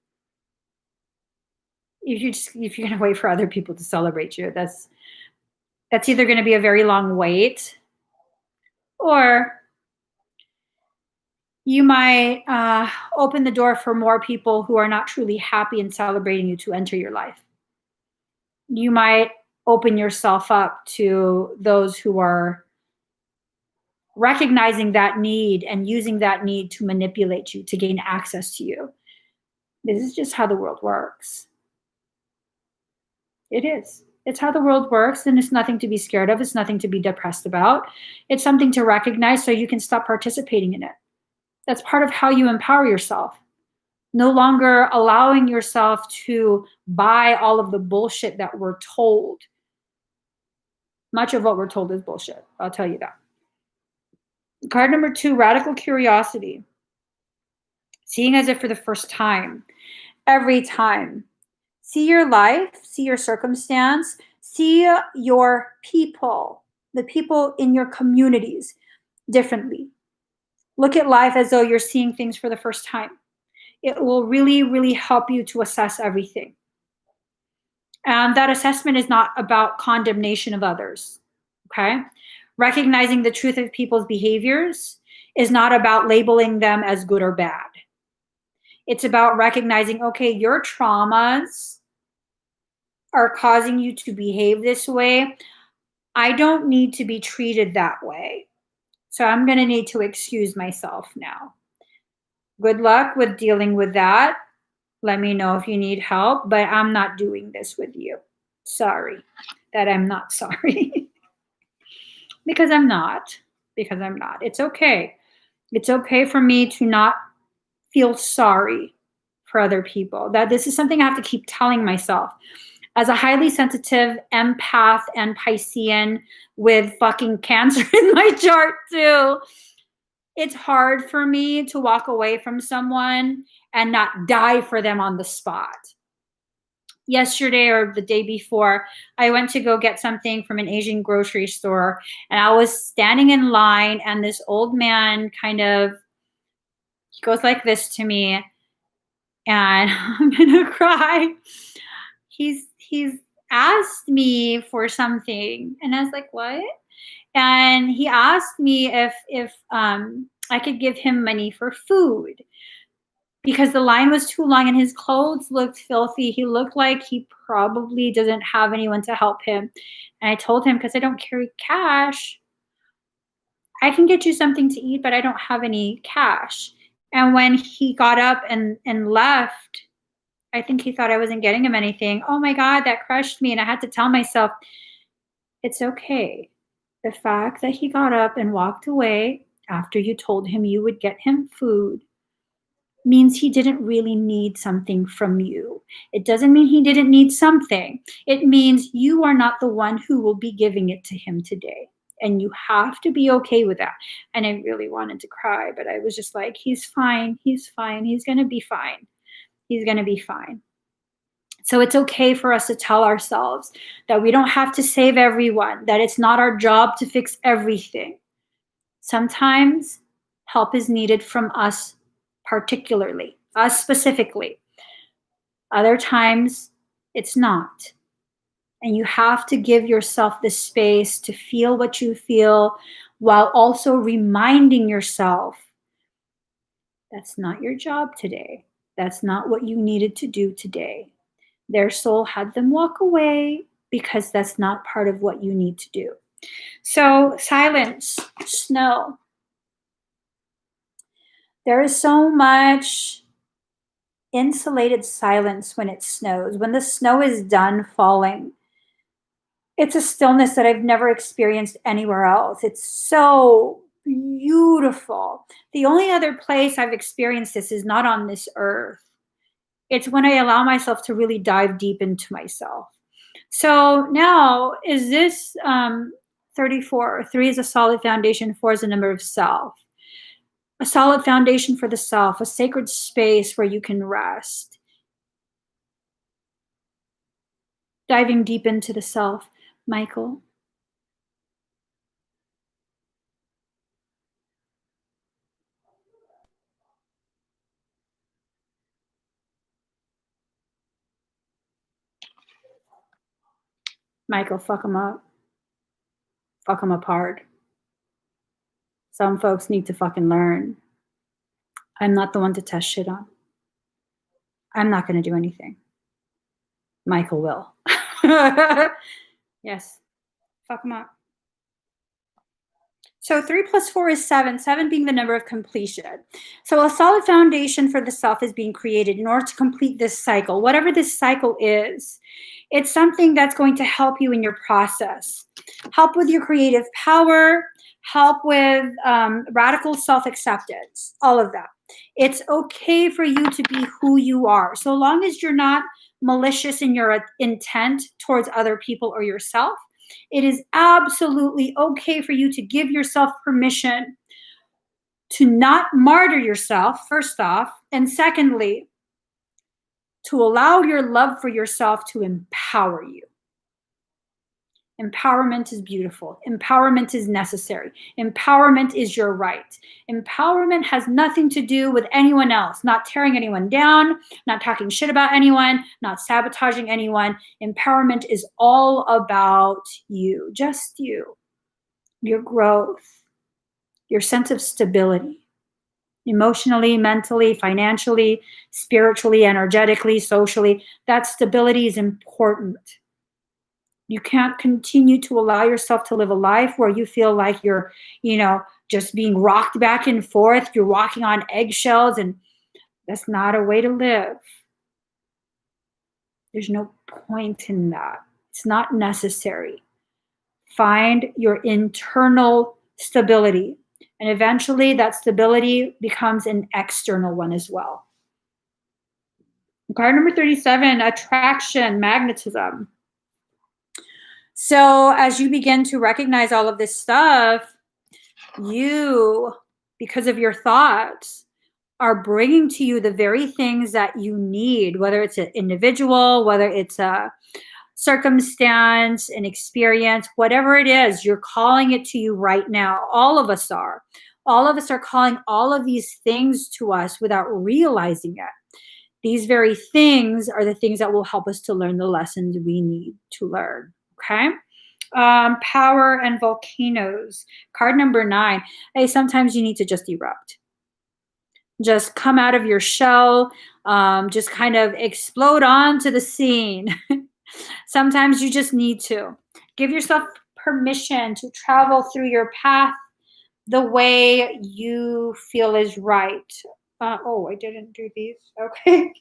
If you're going to wait for other people to celebrate you, that's either going to be a very long wait, or you might open the door for more people who are not truly happy and celebrating you to enter your life. You might open yourself up to those who are recognizing that need and using that need to manipulate you, to gain access to you. This is just how the world works. It is. It's how the world works, and it's nothing to be scared of. It's nothing to be depressed about. It's something to recognize so you can stop participating in it. That's part of how you empower yourself. No longer allowing yourself to buy all of the bullshit that we're told. Much of what we're told is bullshit. I'll tell you that. Card number 2, radical curiosity. Seeing as if for the first time. Every time. See your life, see your circumstance, see your people, the people in your communities differently. Look at life as though you're seeing things for the first time. It will really, really help you to assess everything. And that assessment is not about condemnation of others, okay? Recognizing the truth of people's behaviors is not about labeling them as good or bad. It's about recognizing, okay, your traumas are causing you to behave this way. I don't need to be treated that way. So I'm going to need to excuse myself now. Good luck with dealing with that. Let me know if you need help, but I'm not doing this with you. Sorry that I'm not sorry. Because I'm not. Because I'm not. It's okay. It's okay for me to not feel sorry for other people. That this is something I have to keep telling myself. As a highly sensitive empath and Piscean with fucking Cancer in my chart too, it's hard for me to walk away from someone and not die for them on the spot. Yesterday or the day before, I went to go get something from an Asian grocery store, and I was standing in line, and this old man he goes like this to me, and I'm gonna cry. He's asked me for something, and I was like, what? And he asked me if I could give him money for food, because the line was too long and his clothes looked filthy. He looked like he probably doesn't have anyone to help him. And I told him, because I don't carry cash, I can get you something to eat, but I don't have any cash. And when he got up and left, I think he thought I wasn't getting him anything. Oh my God, that crushed me. And I had to tell myself, it's okay. The fact that he got up and walked away after you told him you would get him food means he didn't really need something from you. It doesn't mean he didn't need something. It means you are not the one who will be giving it to him today. And you have to be okay with that. And I really wanted to cry, but I was just like, he's fine. He's fine. He's going to be fine. He's going to be fine. So it's okay for us to tell ourselves that we don't have to save everyone, that it's not our job to fix everything. Sometimes help is needed from us particularly, us specifically. Other times, it's not. And you have to give yourself the space to feel what you feel while also reminding yourself that's not your job today. That's not what you needed to do today. Their soul had them walk away because that's not part of what you need to do. So, silence, snow. There is so much insulated silence when it snows. When the snow is done falling, it's a stillness that I've never experienced anywhere else. It's so beautiful. The only other place I've experienced this is not on this earth. It's when I allow myself to really dive deep into myself. So now, is this 34? 3 is a solid foundation, 4 is a number of self. A solid foundation for the self, a sacred space where you can rest. Diving deep into the self. Michael. Michael, fuck them up. Fuck them apart. Some folks need to fucking learn. I'm not the one to test shit on. I'm not going to do anything. Michael will. Yes. Fuck them up. So 3 plus 4 is 7, 7 being the number of completion. So a solid foundation for the self is being created in order to complete this cycle. Whatever this cycle is, it's something that's going to help you in your process. Help with your creative power, help with radical self-acceptance, all of that. It's okay for you to be who you are, so long as you're not malicious in your intent towards other people or yourself. It is absolutely okay for you to give yourself permission to not martyr yourself, first off, and secondly, to allow your love for yourself to empower you. Empowerment is beautiful. Empowerment is necessary. Empowerment is your right. Empowerment has nothing to do with anyone else, not tearing anyone down, not talking shit about anyone, not sabotaging anyone. Empowerment is all about you, just you, your growth, your sense of stability, emotionally, mentally, financially, spiritually, energetically, socially. That stability is important. You can't continue to allow yourself to live a life where you feel like you're, just being rocked back and forth. You're walking on eggshells, and that's not a way to live. There's no point in that. It's not necessary. Find your internal stability, and eventually that stability becomes an external one as well. Card number 37, attraction, magnetism. So as you begin to recognize all of this stuff, you, because of your thoughts, are bringing to you the very things that you need, whether it's an individual, whether it's a circumstance, an experience, whatever it is, you're calling it to you right now. All of us are. All of us are calling all of these things to us without realizing it. These very things are the things that will help us to learn the lessons we need to learn. Okay? Power and volcanoes. Card number 9. Hey, sometimes you need to just erupt. Just come out of your shell. Just kind of explode onto the scene. Sometimes you just need to. Give yourself permission to travel through your path the way you feel is right. Oh, I didn't do these. Okay.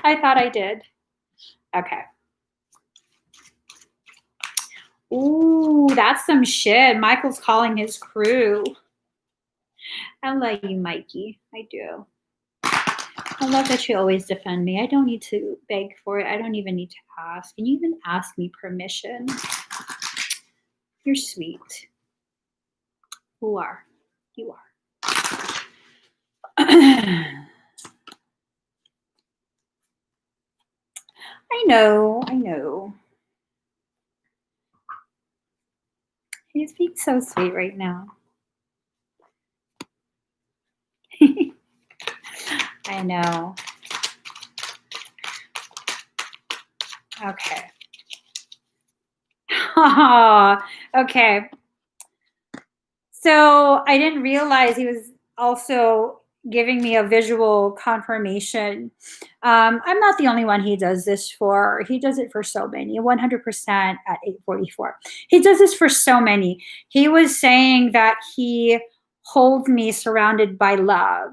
I thought I did. Okay. Ooh, that's some shit. Michael's calling his crew. I love you, Mikey. I do. I love that you always defend me. I don't need to beg for it. I don't even need to ask. And you even ask me permission. You're sweet. Who are? You are. I know. He's being so sweet right now. I know. Okay. Okay. So I didn't realize he was also giving me a visual confirmation. I'm not the only one he does this for. He does it for so many, 100% at 844. He does this for so many. He was saying that he holds me surrounded by love,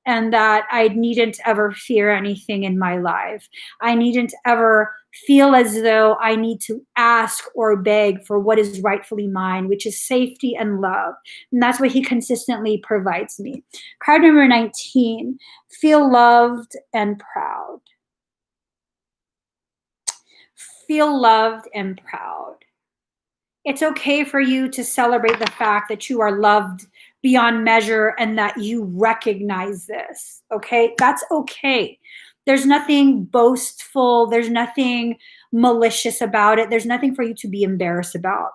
and that I needn't ever fear anything in my life. I needn't ever feel as though I need to ask or beg for what is rightfully mine, which is safety and love. And that's what he consistently provides me. Card number 19, feel loved and proud. Feel loved and proud. It's okay for you to celebrate the fact that you are loved beyond measure and that you recognize this, okay? That's okay. There's nothing boastful. There's nothing malicious about it. There's nothing for you to be embarrassed about.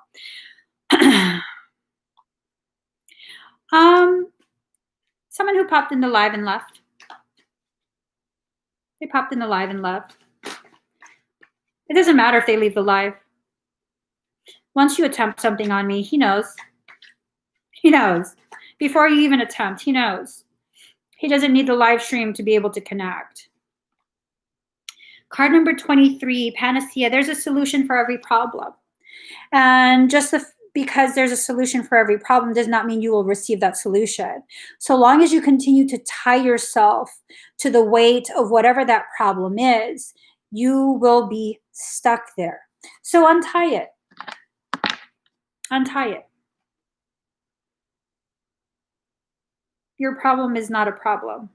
Someone who popped in the live and left. They popped in the live and left. It doesn't matter if they leave the live. Once you attempt something on me, he knows. He knows. Before you even attempt, he knows. He doesn't need the live stream to be able to connect. Card number 23, panacea. There's a solution for every problem. And just because there's a solution for every problem does not mean you will receive that solution. So long as you continue to tie yourself to the weight of whatever that problem is, you will be stuck there. So untie it. Untie it. Your problem is not a problem.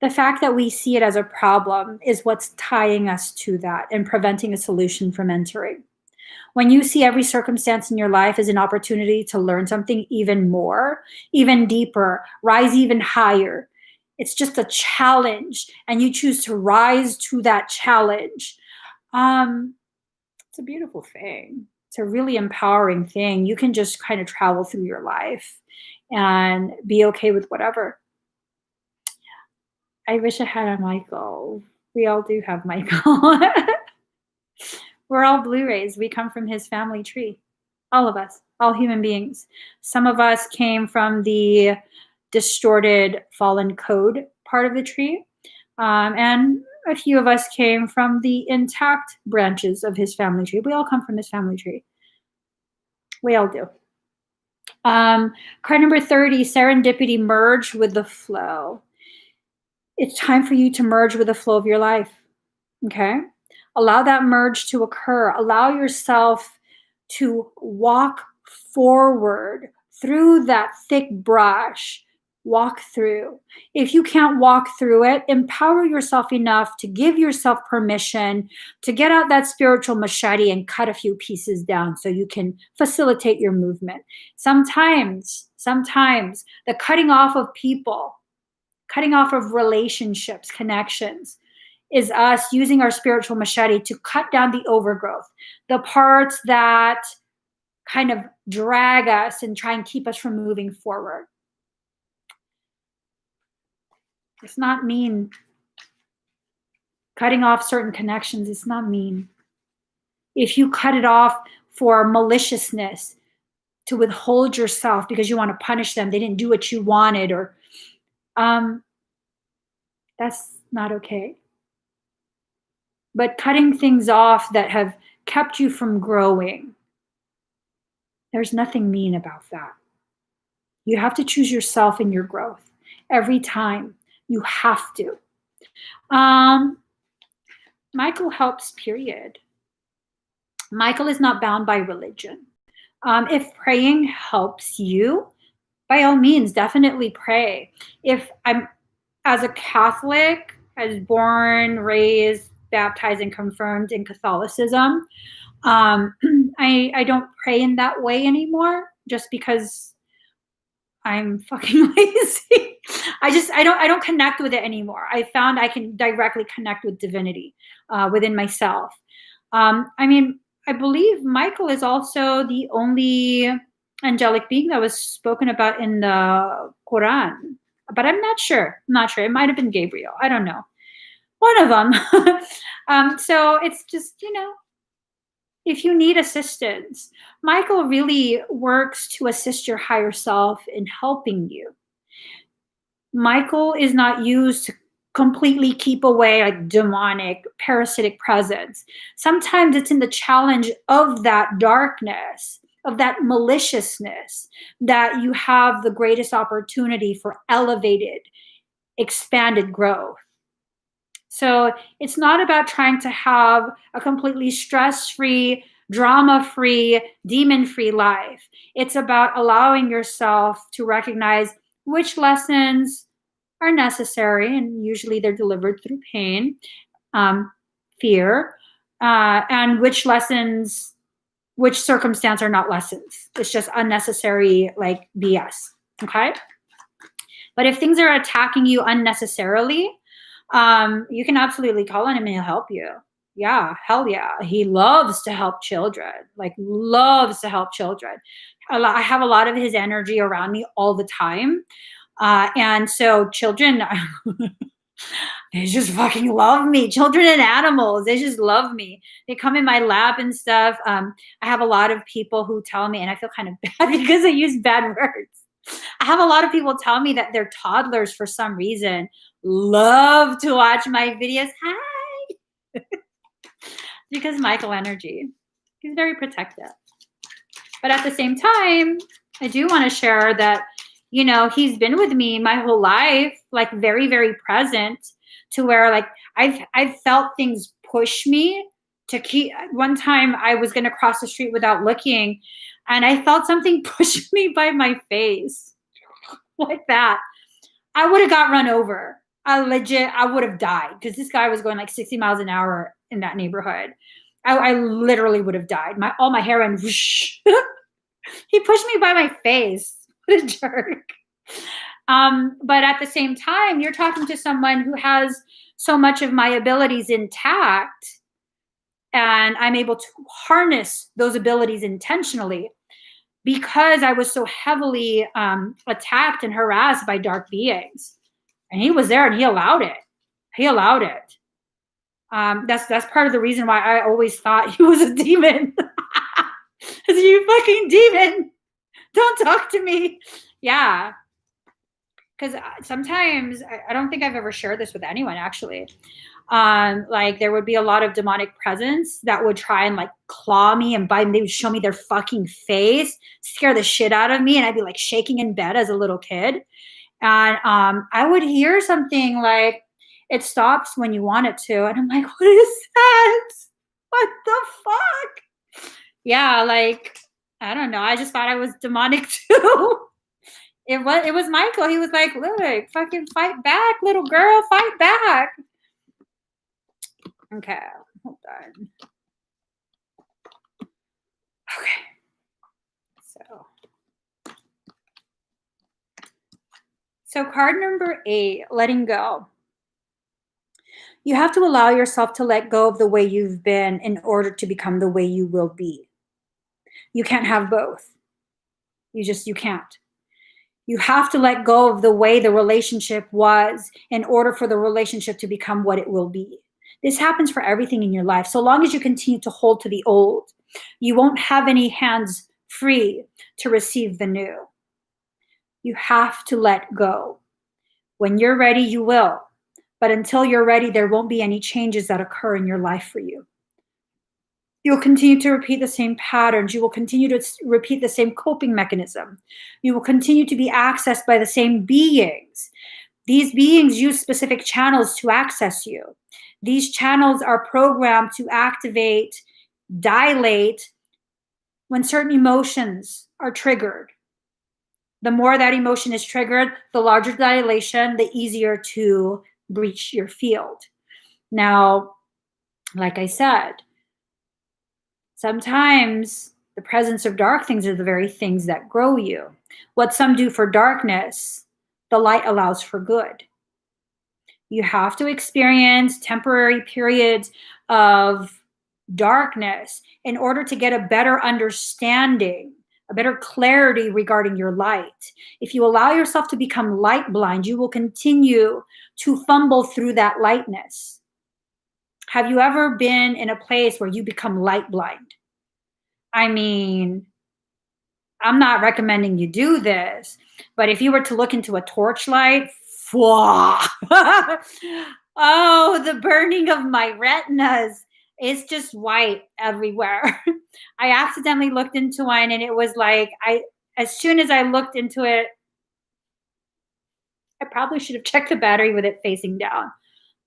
The fact that we see it as a problem is what's tying us to that and preventing a solution from entering. When you see every circumstance in your life as an opportunity to learn something even more, even deeper, rise even higher, it's just a challenge, and you choose to rise to that challenge. It's a beautiful thing. It's a really empowering thing. You can just kind of travel through your life and be okay with whatever. I wish I had a Michael. We all do have Michael. We're all Blu-rays. We come from his family tree. All of us, all human beings. Some of us came from the distorted fallen code part of the tree. And a few of us came from the intact branches of his family tree. We all come from his family tree. We all do. Card number 30, serendipity, merge with the flow. It's time for you to merge with the flow of your life. Okay? Allow that merge to occur. Allow yourself to walk forward through that thick brush. Walk through. If you can't walk through it, empower yourself enough to give yourself permission to get out that spiritual machete and cut a few pieces down so you can facilitate your movement. Sometimes the cutting off of people, cutting off of relationships, connections, is us using our spiritual machete to cut down the overgrowth, the parts that kind of drag us and try and keep us from moving forward. It's not mean. Cutting off certain connections, it's not mean. If you cut it off for maliciousness, to withhold yourself because you want to punish them, they didn't do what you wanted, or that's not okay. But cutting things off that have kept you from growing, there's nothing mean about that. You have to choose yourself in your growth every time. You have to. Michael helps, period. Michael is not bound by religion. If praying helps you, by all means, definitely pray. If I'm, as a Catholic, I was born, raised, baptized, and confirmed in Catholicism, I don't pray in that way anymore, just because I'm fucking lazy. I don't connect with it anymore. I found I can directly connect with divinity within myself. I believe Michael is also the only angelic being that was spoken about in the Quran, but I'm not sure. It might have been Gabriel. I don't know. One of them. So it's just, if you need assistance, Michael really works to assist your higher self in helping you. Michael is not used to completely keep away a demonic, parasitic presence. Sometimes it's in the challenge of that darkness, of that maliciousness, that you have the greatest opportunity for elevated, expanded growth. So it's not about trying to have a completely stress-free, drama-free, demon-free life. It's about allowing yourself to recognize which lessons are necessary, and usually they're delivered through pain, fear, and which circumstance are not lessons. It's just unnecessary, like BS, okay? But if things are attacking you unnecessarily, you can absolutely call on him and he'll help you. Yeah, hell yeah. He loves to help children, loves to help children. I have a lot of his energy around me all the time. And so children, they just fucking love me. Children and animals, they just love me. They come in my lap and stuff. I have a lot of people who tell me, and I feel kind of bad because I use bad words. I have a lot of people tell me that their toddlers, for some reason, love to watch my videos. Hi. Because Michael energy. He's very protective. But at the same time, I do want to share that, he's been with me my whole life, very, very present, to where I've felt things push me to keep. One time I was going to cross the street without looking, and I felt something push me by my face like that. I would have got run over. I would have died, because this guy was going 60 miles an hour in that neighborhood. I literally would have died. All my hair went whoosh. He pushed me by my face. What a jerk. But at the same time, you're talking to someone who has so much of my abilities intact, and I'm able to harness those abilities intentionally because I was so heavily attacked and harassed by dark beings. And he was there and he allowed it. That's part of the reason why I always thought he was a demon. You fucking demon. Don't talk to me. Yeah. Because sometimes, I don't think I've ever shared this with anyone, actually. Like there would be a lot of demonic presence that would try and like claw me and bite me. They would show me their fucking face, scare the shit out of me, and I'd be like shaking in bed as a little kid. And I would hear something like, it stops when you want it to. And I'm like, what is that? What the fuck? Yeah, like, I don't know. I just thought I was demonic too. It was Michael. He was like, look, fucking fight back, little girl, fight back. Okay, hold on. Okay. So card number 8, letting go. You have to allow yourself to let go of the way you've been in order to become the way you will be. You can't have both. You can't. You have to let go of the way the relationship was in order for the relationship to become what it will be. This happens for everything in your life. So long as you continue to hold to the old, you won't have any hands free to receive the new. You have to let go. When you're ready, you will. But until you're ready, there won't be any changes that occur in your life for you. You'll continue to repeat the same patterns. You will continue to repeat the same coping mechanism. You will continue to be accessed by the same beings. These beings use specific channels to access you. These channels are programmed to activate, dilate when certain emotions are triggered. The more that emotion is triggered, the larger dilation, the easier to breach your field. Now, like I said, sometimes the presence of dark things are the very things that grow you. What some do for darkness, the light allows for good. You have to experience temporary periods of darkness in order to get a better understanding, a better clarity regarding your light. If you allow yourself to become light blind, you will continue to fumble through that lightness. Have you ever been in a place where you become light blind? I mean, I'm not recommending you do this, but if you were to look into a torchlight, oh, the burning of my retinas. It's just white everywhere. I accidentally looked into one and it was like, as soon as I looked into it, I probably should have checked the battery with it facing down.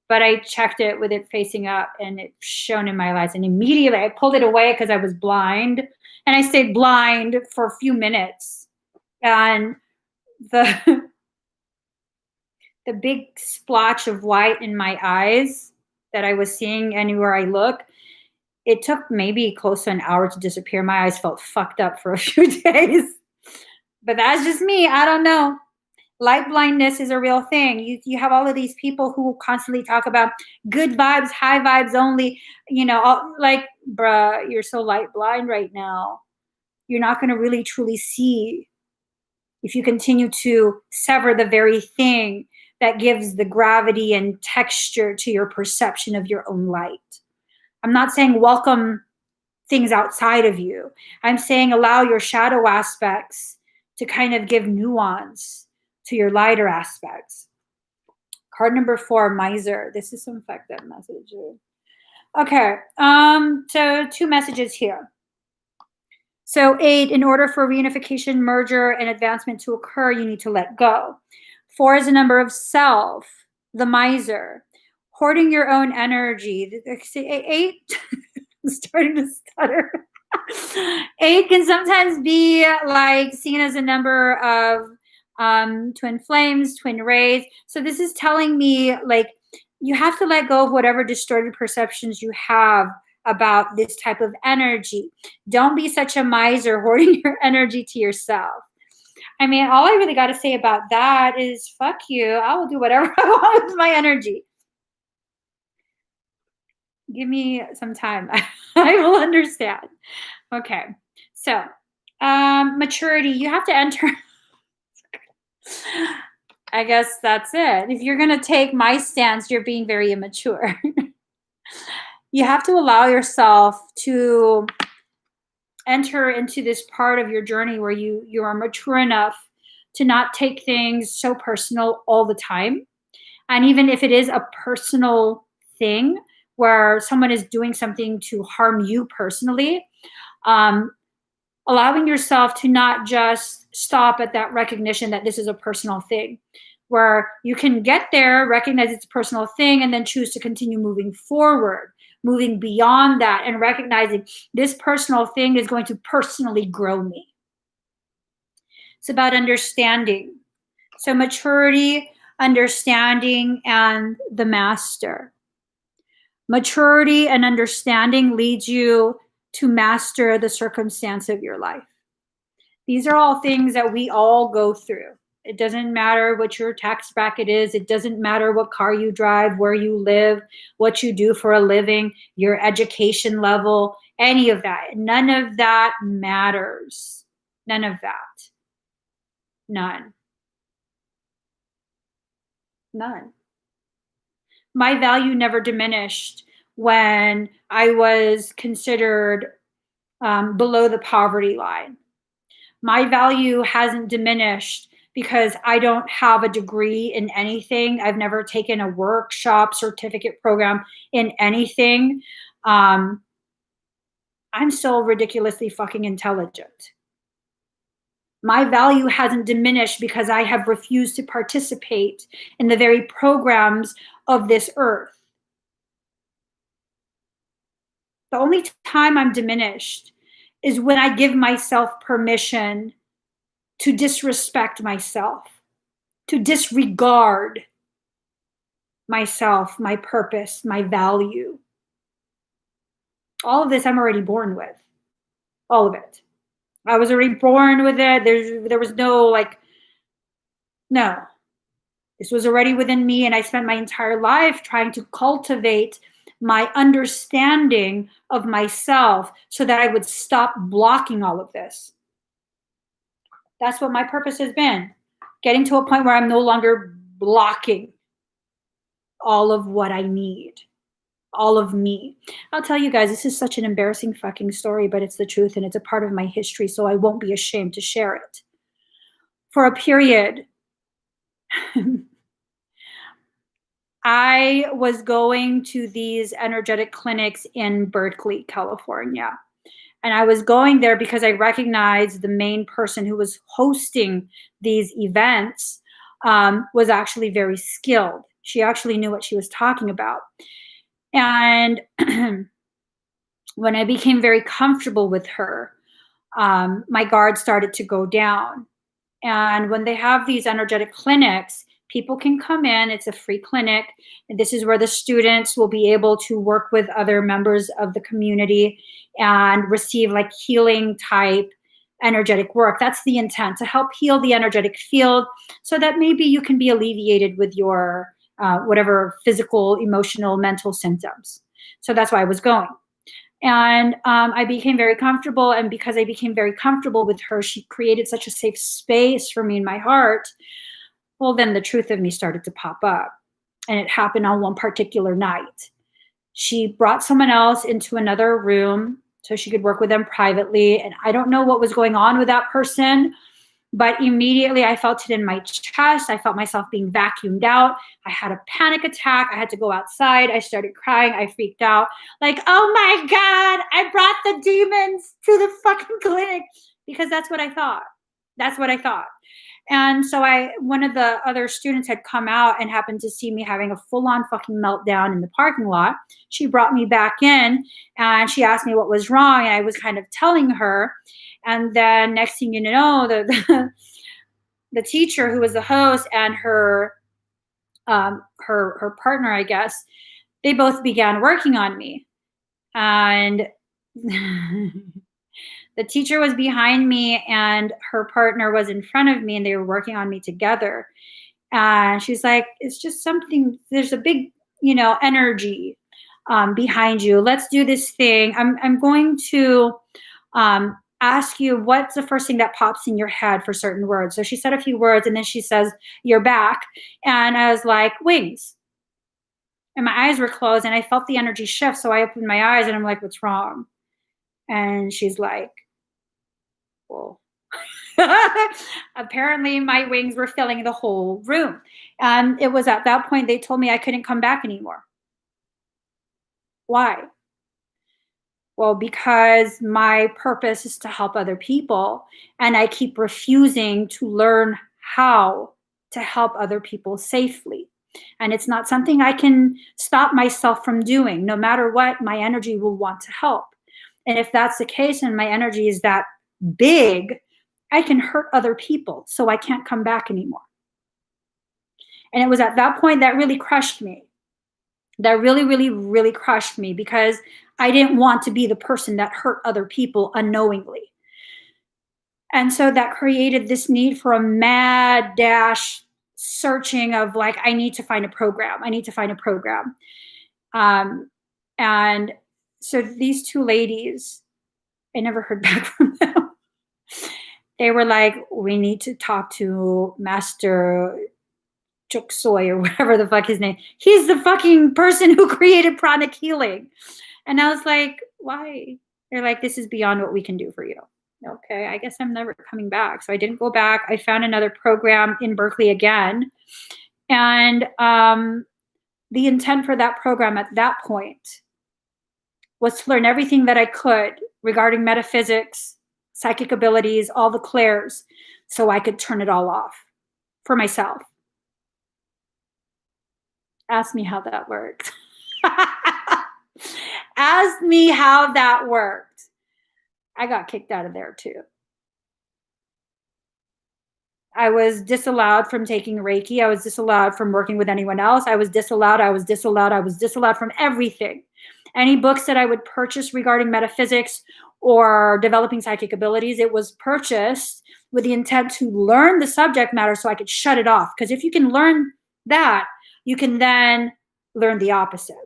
But I checked it with it facing up and it shone in my eyes. And immediately I pulled it away because I was blind. And I stayed blind for a few minutes. And the big splotch of white in my eyes that I was seeing anywhere I look, it took maybe close to an hour to disappear. My eyes felt fucked up for a few days. But that's just me. I don't know. Light blindness is a real thing. You have all of these people who constantly talk about good vibes, high vibes only. You know, like, bruh, you're so light blind right now. You're not going to really truly see if you continue to sever the very thing that gives the gravity and texture to your perception of your own light. I'm not saying welcome things outside of you. I'm saying allow your shadow aspects to kind of give nuance to your lighter aspects. Card number 4, miser. This is some effective message. Okay, so 2 messages here. So 8, in order for reunification, merger, and advancement to occur, you need to let go. 4 is a number of self, the miser, hoarding your own energy. 8, I'm starting to stutter. 8 can sometimes be like seen as a number of twin flames, twin rays. So this is telling me like you have to let go of whatever distorted perceptions you have about this type of energy. Don't be such a miser hoarding your energy to yourself. I mean, all I really got to say about that is fuck you. I will do whatever I want with my energy. Give me some time. I will understand. Okay. So, maturity, you have to enter. I guess that's it. If you're going to take my stance, you're being very immature. You have to allow yourself to enter into this part of your journey where you are mature enough to not take things so personal all the time. And even if it is a personal thing where someone is doing something to harm you personally, allowing yourself to not just stop at that recognition that this is a personal thing, where you can get there, recognize it's a personal thing, and then choose to continue moving forward, moving beyond that, and recognizing this personal thing is going to personally grow me. It's about understanding. So maturity, understanding, and the master. Maturity and understanding leads you to master the circumstance of your life. These are all things that we all go through. It doesn't matter what your tax bracket is. It doesn't matter what car you drive, where you live, what you do for a living, your education level, any of that. None of that matters. None of that. None. None. My value never diminished when I was considered below the poverty line. My value hasn't diminished because I don't have a degree in anything. I've never taken a workshop, certificate program in anything. I'm still ridiculously fucking intelligent. My value hasn't diminished because I have refused to participate in the very programs of this earth. The only time I'm diminished is when I give myself permission to disrespect myself, to disregard myself, my purpose, my value. All of this I'm already born with. All of it. I was already born with it. There was no no. This was already within me, and I spent my entire life trying to cultivate my understanding of myself so that I would stop blocking all of this. That's what my purpose has been. Getting to a point where I'm no longer blocking all of what I need. All of me. I'll tell you guys, this is such an embarrassing fucking story, but it's the truth and it's a part of my history, so I won't be ashamed to share it. For a period, I was going to these energetic clinics in Berkeley, California. And I was going there because I recognized the main person who was hosting these events was actually very skilled. She actually knew what she was talking about. And when I became very comfortable with her, my guard started to go down. And when they have these energetic clinics, people can come in. It's a free clinic. And this is where the students will be able to work with other members of the community and receive like healing type energetic work. That's the intent, to help heal the energetic field so that maybe you can be alleviated with your whatever physical, emotional, mental symptoms. So that's why I was going. And I became very comfortable. And because I became very comfortable with her, she created such a safe space for me in my heart. Well, then the truth of me started to pop up. And it happened on one particular night. She brought someone else into another room so she could work with them privately. And I don't know what was going on with that person, but immediately I felt it in my chest. I felt myself being vacuumed out. I had a panic attack. I had to go outside. I started crying. I freaked out. Like, oh my God, I brought the demons to the fucking clinic. Because that's what I thought. That's what I thought. And so one of the other students had come out and happened to see me having a full-on fucking meltdown in the parking lot. She brought me back in and she asked me what was wrong. And I was kind of telling her. And then next thing you know, the teacher who was the host and her partner, I guess, they both began working on me. And the teacher was behind me and her partner was in front of me and they were working on me together. And she's like, it's just something, there's a big, energy behind you. Let's do this thing. I'm going to ask you what's the first thing that pops in your head for certain words. So she said a few words and then she says, you're back. And I was like, wings. And my eyes were closed and I felt the energy shift. So I opened my eyes and I'm like, what's wrong? And she's like, well, apparently my wings were filling the whole room. And it was at that point they told me I couldn't come back anymore. Why? Well, because my purpose is to help other people, and I keep refusing to learn how to help other people safely. And it's not something I can stop myself from doing. No matter what, my energy will want to help. And if that's the case and my energy is that big, I can hurt other people, so I can't come back anymore. And it was at that point that really crushed me. That really, really, really crushed me because I didn't want to be the person that hurt other people unknowingly. And so that created this need for a mad dash searching of like, I need to find a program. I need to find a program. And so these two ladies, I never heard back from them. They were like, we need to talk to Master Chuk Soy or whatever the fuck his name. He's the fucking person who created pranic healing. And I was like, why? They're like, this is beyond what we can do for you. Okay, I guess I'm never coming back. So I didn't go back. I found another program in Berkeley again. And the intent for that program at that point was to learn everything that I could regarding metaphysics, psychic abilities, all the clairs, so I could turn it all off for myself. Ask me how that worked. Ask me how that worked. I got kicked out of there too. I was disallowed from taking Reiki. I was disallowed from working with anyone else. I was disallowed from everything. Any books that I would purchase regarding metaphysics or developing psychic abilities, it was purchased with the intent to learn the subject matter so I could shut it off. Because if you can learn that, you can then learn the opposite.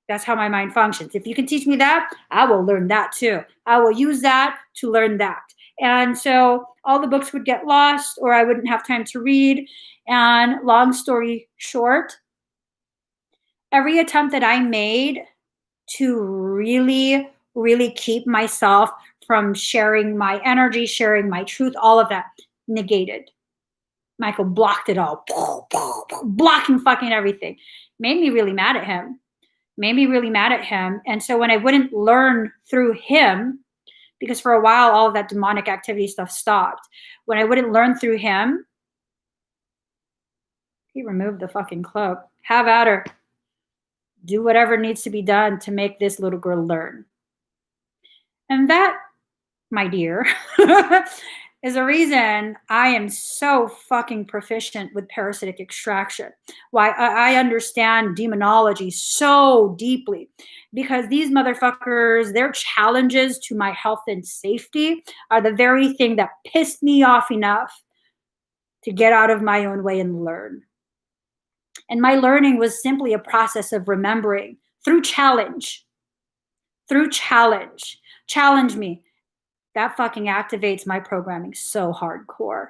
That's how my mind functions. If you can teach me that, I will learn that too. I will use that to learn that. And so all the books would get lost or I wouldn't have time to read. And long story short, every attempt that I made to really, really keep myself from sharing my energy, sharing my truth, all of that negated. Michael blocked it all, blocking fucking everything. Made me really mad at him. And so when I wouldn't learn through him, because for a while all of that demonic activity stuff stopped. When I wouldn't learn through him, he removed the fucking cloak. Have at her. Do whatever needs to be done to make this little girl learn. And that, my dear, is a reason I am so fucking proficient with parasitic extraction. Why I understand demonology so deeply, because these motherfuckers, their challenges to my health and safety are the very thing that pissed me off enough to get out of my own way and learn. And my learning was simply a process of remembering through challenge. Challenge me. That fucking activates my programming so hardcore.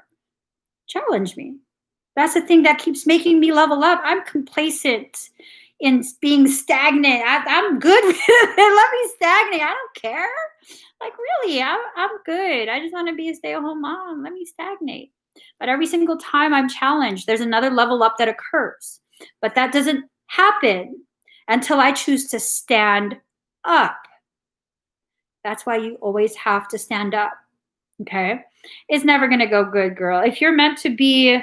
Challenge me. That's the thing that keeps making me level up. I'm complacent in being stagnant. I'm good with it. Let me stagnate. I don't care. Like, really, I'm good. I just want to be a stay-at-home mom. Let me stagnate. But every single time I'm challenged, there's another level up that occurs. But that doesn't happen until I choose to stand up. That's why you always have to stand up. Okay? It's never going to go good, girl. If you're meant to be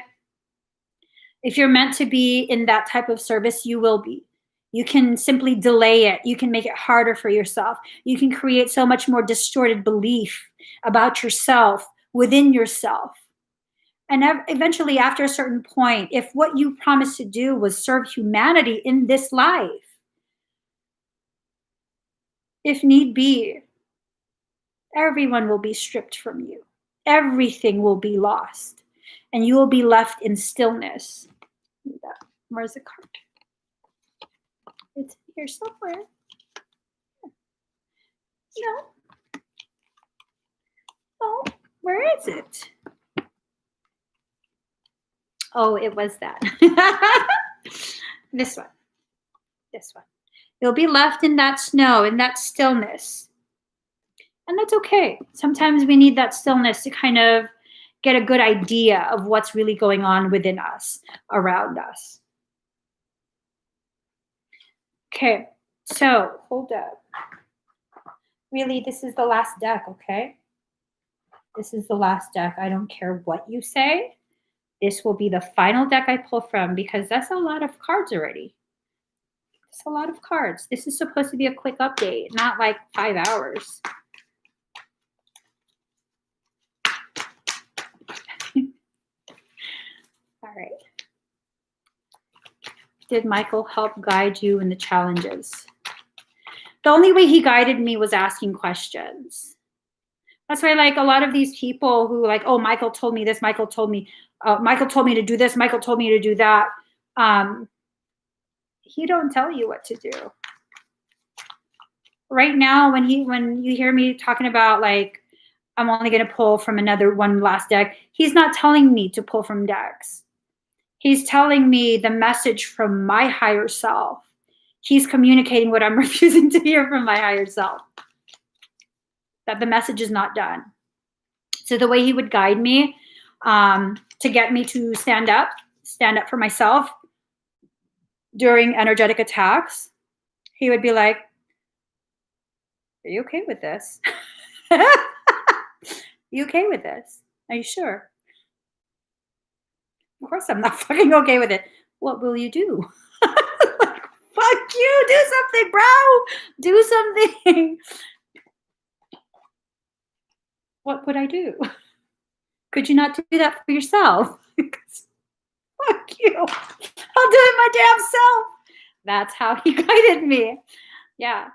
in that type of service, you will be. You can simply delay it. You can make it harder for yourself. You can create so much more distorted belief about yourself within yourself. And eventually, after a certain point, if what you promised to do was serve humanity in this life, if need be, everyone will be stripped from you. Everything will be lost. And you will be left in stillness. Where's the card? It's here somewhere. No. Oh, where is it? Oh, it was that. This one. You'll be left in that snow, in that stillness. And that's okay. Sometimes we need that stillness to kind of get a good idea of what's really going on within us, around us. Okay, So, hold up. Really, this is the last deck, okay? This is the last deck. I don't care what you say. This will be the final deck I pull from because that's a lot of cards already. It's a lot of cards. This is supposed to be a quick update, not like 5 hours. All right. Did Michael help guide you in the challenges? The only way he guided me was asking questions. That's why, like, a lot of these people who like, oh, Michael told me this, Michael told me to do this, Michael told me to do that. He don't tell you what to do. Right now, when you hear me talking about like, I'm only going to pull from one last deck, he's not telling me to pull from decks. He's telling me the message from my higher self. He's communicating what I'm refusing to hear from my higher self. That the message is not done. So the way he would guide me to get me to stand up for myself during energetic attacks, he would be like, are you okay with this? You okay with this? Are you sure? Of course I'm not fucking okay with it. What will you do? Like, fuck you, do something, bro. Do something. What would I do? Could you not do that for yourself? Fuck you. I'll do it my damn self. That's how he guided me. Yeah.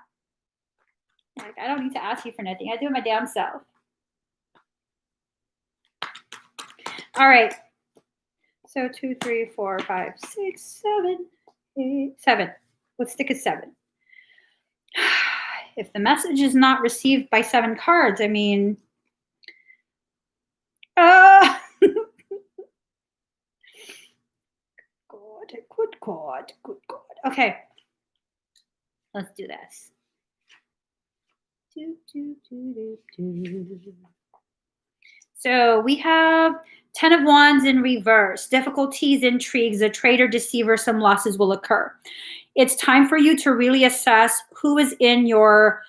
Like, I don't need to ask you for nothing. I do it my damn self. All right. So 2, 3, 4, 5, 6, 7, 8, 7. Let's stick at 7. If the message is not received by 7 cards, I mean, good God. Okay, let's do this. So we have 10 of Wands in reverse. Difficulties, intrigues, a traitor, deceiver, some losses will occur. It's time for you to really assess who is in your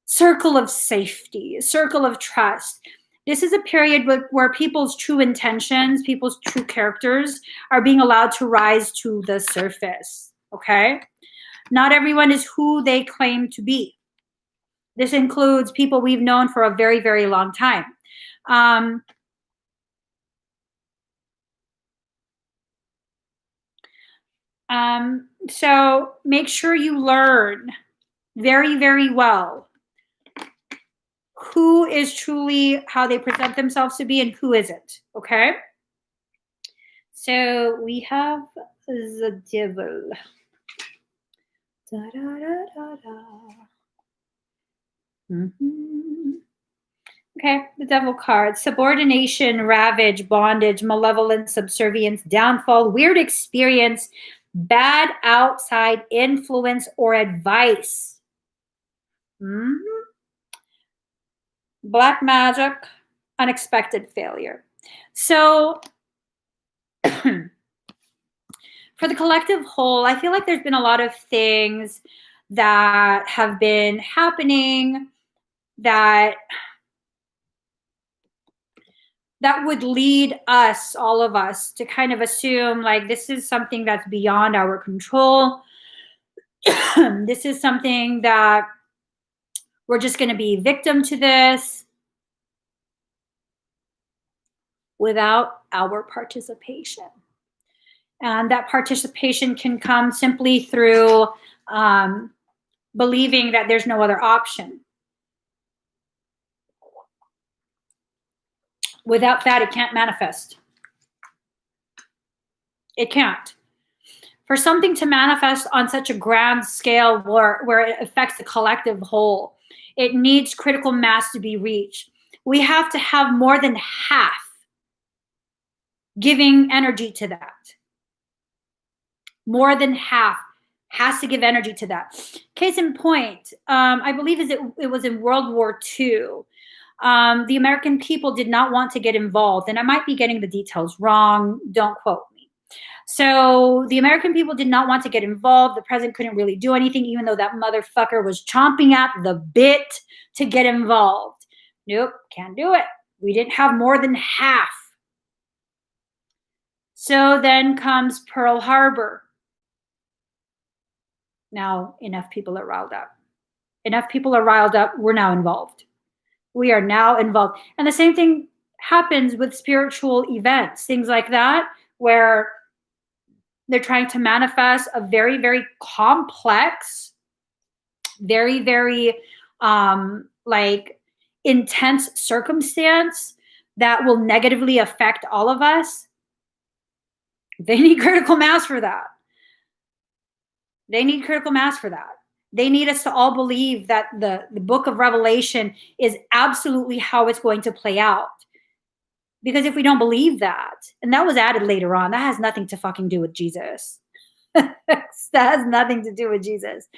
circle of safety, circle of trust. This is a period where people's true intentions, people's true characters are being allowed to rise to the surface, okay? Not everyone is who they claim to be. This includes people we've known for a very, very long time. So make sure you learn very, very well who is truly how they present themselves to be and who isn't, okay? So we have the devil. Da, da, da, da, da. Okay, the devil card. Subordination, ravage, bondage, malevolence, subservience, downfall, weird experience, bad outside influence or advice. Black magic, unexpected failure. So for the collective whole, I feel like there's been a lot of things that have been happening that would lead us, all of us, to kind of assume like this is something that's beyond our control. This is something that we're just going to be victim to this without our participation. And that participation can come simply through believing that there's no other option. Without that, it can't manifest. It can't. For something to manifest on such a grand scale where it affects the collective whole, it needs critical mass to be reached. We have to have more than half giving energy to that. More than half has to give energy to that. Case in point, I believe it was in World War II. The American people did not want to get involved, and I might be getting the details wrong. Don't quote me. So the American people did not want to get involved. The president couldn't really do anything, even though that motherfucker was chomping at the bit to get involved. Nope, can't do it. We didn't have more than half. So then comes Pearl Harbor. Now enough people are riled up. Enough people are riled up. We're now involved. We are now involved. And the same thing happens with spiritual events, things like that, where they're trying to manifest a very, very complex, very, very like intense circumstance that will negatively affect all of us. They need critical mass for that. They need critical mass for that. They need us to all believe that the book of Revelation is absolutely how it's going to play out. Because if we don't believe that, and that was added later on, that has nothing to fucking do with Jesus. That has nothing to do with Jesus.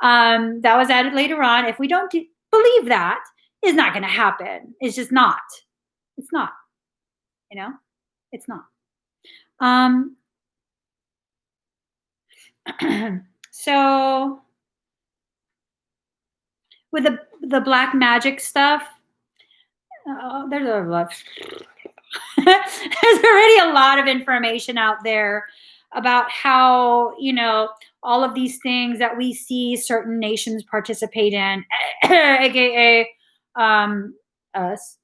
That was added later on. If we don't believe that, it's not going to happen. It's just not. It's not. You know? It's not. So with the black magic stuff, there's already a lot of information out there about how, you know, all of these things that we see certain nations participate in, aka us.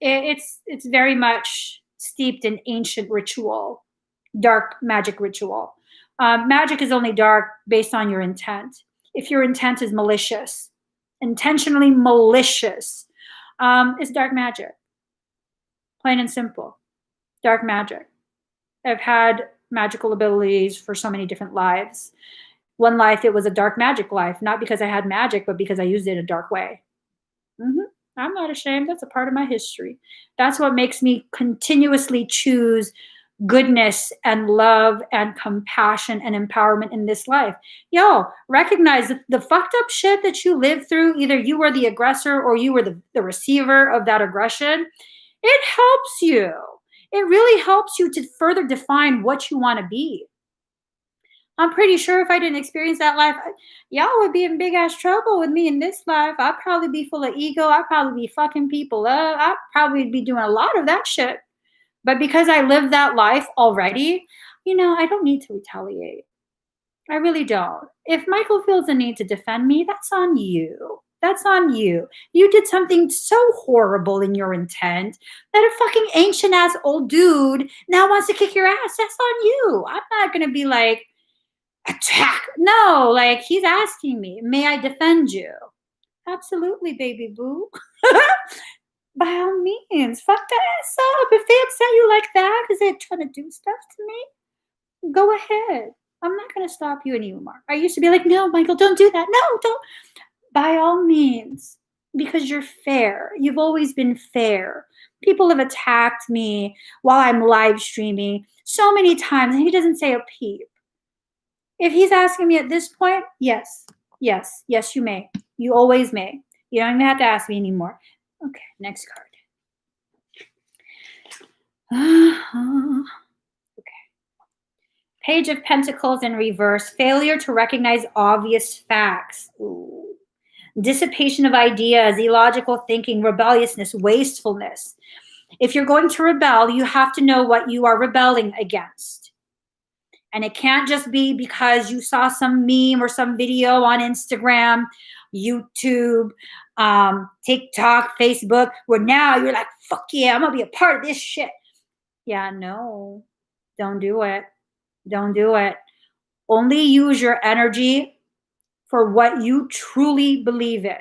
It's very much steeped in ancient ritual, dark magic ritual. Magic is only dark based on your intent. If your intent is malicious, intentionally malicious, it's dark magic. Plain and simple. Dark magic. I've had magical abilities for so many different lives. One life, it was a dark magic life, not because I had magic, but because I used it in a dark way. I'm not ashamed. That's a part of my history. That's what makes me continuously choose goodness and love and compassion and empowerment in this life. Yo, recognize the fucked up shit that you lived through. Either you were the aggressor or you were the receiver of that aggression. It helps you. It really helps you to further define what you want to be. I'm pretty sure if I didn't experience that life, y'all would be in big ass trouble with me in this life. I'd probably be full of ego. I'd probably be fucking people up. I'd probably be doing a lot of that shit. But because I lived that life already, you know, I don't need to retaliate. I really don't. If Michael feels the need to defend me, that's on you. That's on you. You did something so horrible in your intent that a fucking ancient ass old dude now wants to kick your ass. That's on you. I'm not going to be like, attack. No, like he's asking me, may I defend you? Absolutely, baby boo. By all means, fuck that ass up. If they upset you like that because they're trying to do stuff to me, go ahead. I'm not going to stop you anymore. I used to be like, no, Michael, don't do that. No, don't. By all means, because you're fair. You've always been fair. People have attacked me while I'm live streaming so many times, and he doesn't say a peep. If he's asking me at this point, yes, you may. You always may. You don't even have to ask me anymore. Okay, next card. Okay. Page of Pentacles in reverse. Failure to recognize obvious facts. Ooh. Dissipation of ideas, illogical thinking, rebelliousness, wastefulness. If you're going to rebel, you have to know what you are rebelling against. And it can't just be because you saw some meme or some video on Instagram, YouTube, TikTok, Facebook, where now you're like, fuck yeah, I'm going to be a part of this shit. Yeah, no, don't do it. Don't do it. Only use your energy for what you truly believe in.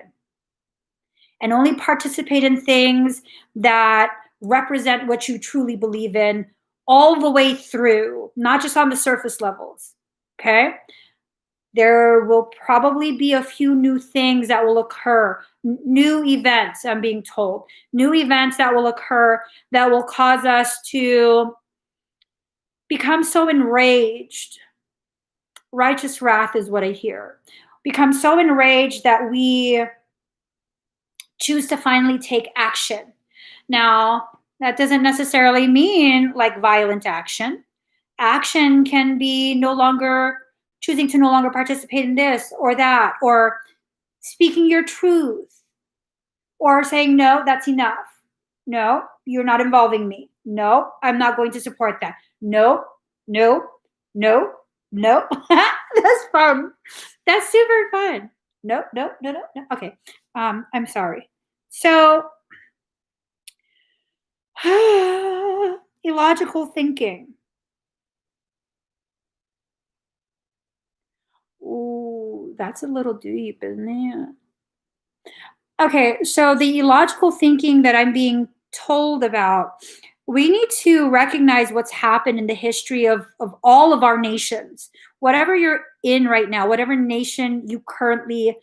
And only participate in things that represent what you truly believe in all the way through, not just on the surface levels, okay? There will probably be a few new things that will occur, new events, I'm being told, new events that will occur that will cause us to become so enraged. Righteous wrath is what I hear. Become so enraged that we choose to finally take action. Now, That doesn't necessarily mean like violent action. Action can be no longer choosing to no longer participate in this or that, or speaking your truth, or saying, no, that's enough. No, you're not involving me. No, I'm not going to support that. No, no, no, no. That's fun. That's super fun. No, no, no, no, no. Okay. I'm sorry. So, illogical thinking. Ooh, that's a little deep, isn't it? Okay, so the illogical thinking that I'm being told about, we need to recognize what's happened in the history of all of our nations. Whatever you're in right now, whatever nation you currently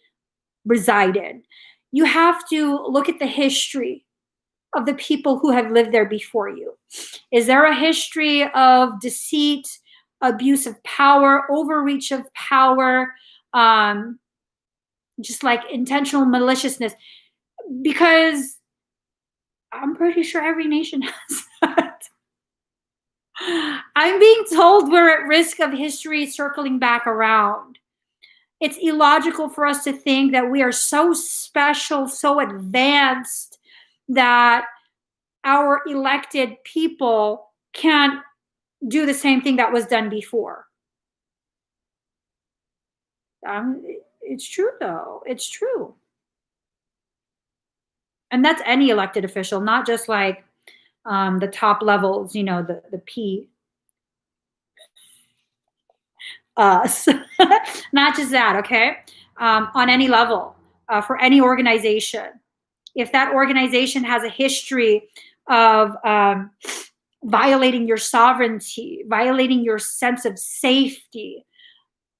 reside in, you have to look at the history of the people who have lived there before you. Is there a history of deceit, abuse of power, overreach of power, um, just like intentional maliciousness? Because I'm pretty sure every nation has that. I'm being told we're at risk of history circling back around. It's illogical for us to think that we are so special, so advanced, that our elected people can't do the same thing that was done before. It's true, though. It's true. And that's any elected official, not just like the top levels, the P us. Not just that, okay? On any level, for any organization. If that organization has a history of violating your sovereignty, violating your sense of safety,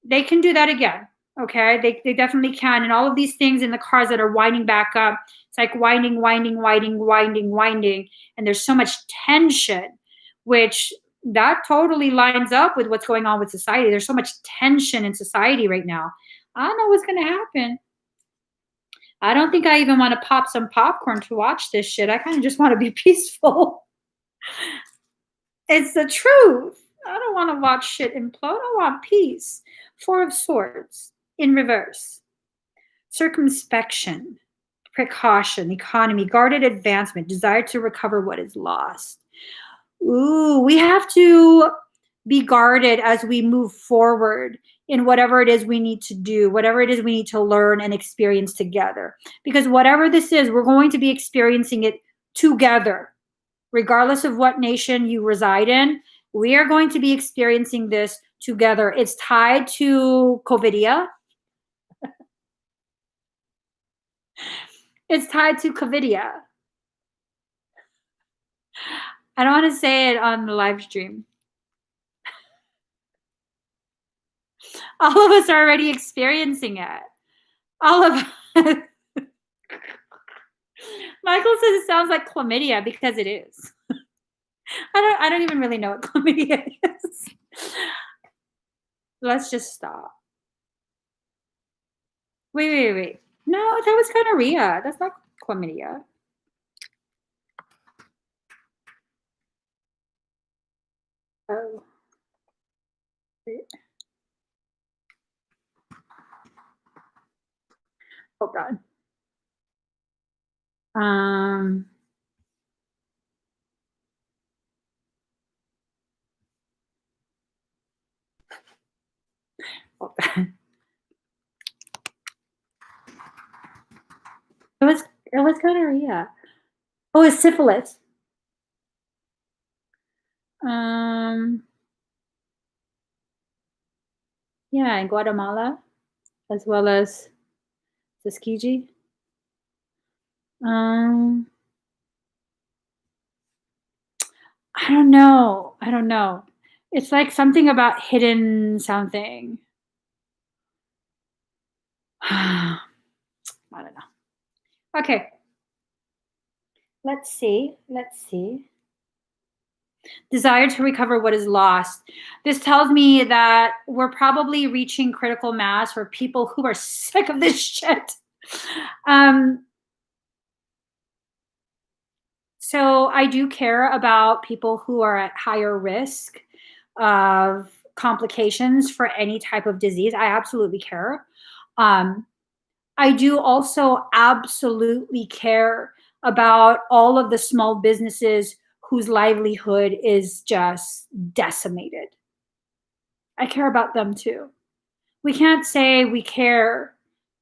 they can do that again. Okay, they definitely can. And all of these things in the cars that are winding back up, it's like winding, winding, winding, winding, winding, and there's so much tension, which that totally lines up with what's going on with society. There's so much tension in society right now. I don't know what's going to happen. I don't think I even want to pop some popcorn to watch this shit. I kind of just want to be peaceful. It's the truth. I don't want to watch shit implode. I want peace. Four of Swords in reverse. Circumspection, precaution, economy, guarded advancement, desire to recover what is lost. Ooh, we have to be guarded as we move forward in whatever it is we need to do, whatever it is we need to learn and experience together. Because whatever this is, we're going to be experiencing it together. Regardless of what nation you reside in, we are going to be experiencing this together. It's tied to COVIDia. It's tied to COVIDia. I don't want to say it on the live stream. All of us are already experiencing it. All of us. Michael says it sounds like chlamydia because it is. I don't even really know what chlamydia is. Let's just stop. Wait. No, that was gonorrhea. That's not chlamydia. Oh. Wait. Oh God. Oh God. It was gonorrhea. Oh, it's syphilis. Yeah, in Guatemala, as well as Tuskegee. I don't know. It's like something about hidden something. I don't know. Okay. Let's see. Desire to recover what is lost. This tells me that we're probably reaching critical mass for people who are sick of this shit. So I do care about people who are at higher risk of complications for any type of disease. I absolutely care. Um, I do also absolutely care about all of the small businesses whose livelihood is just decimated. I care about them too. We can't say we care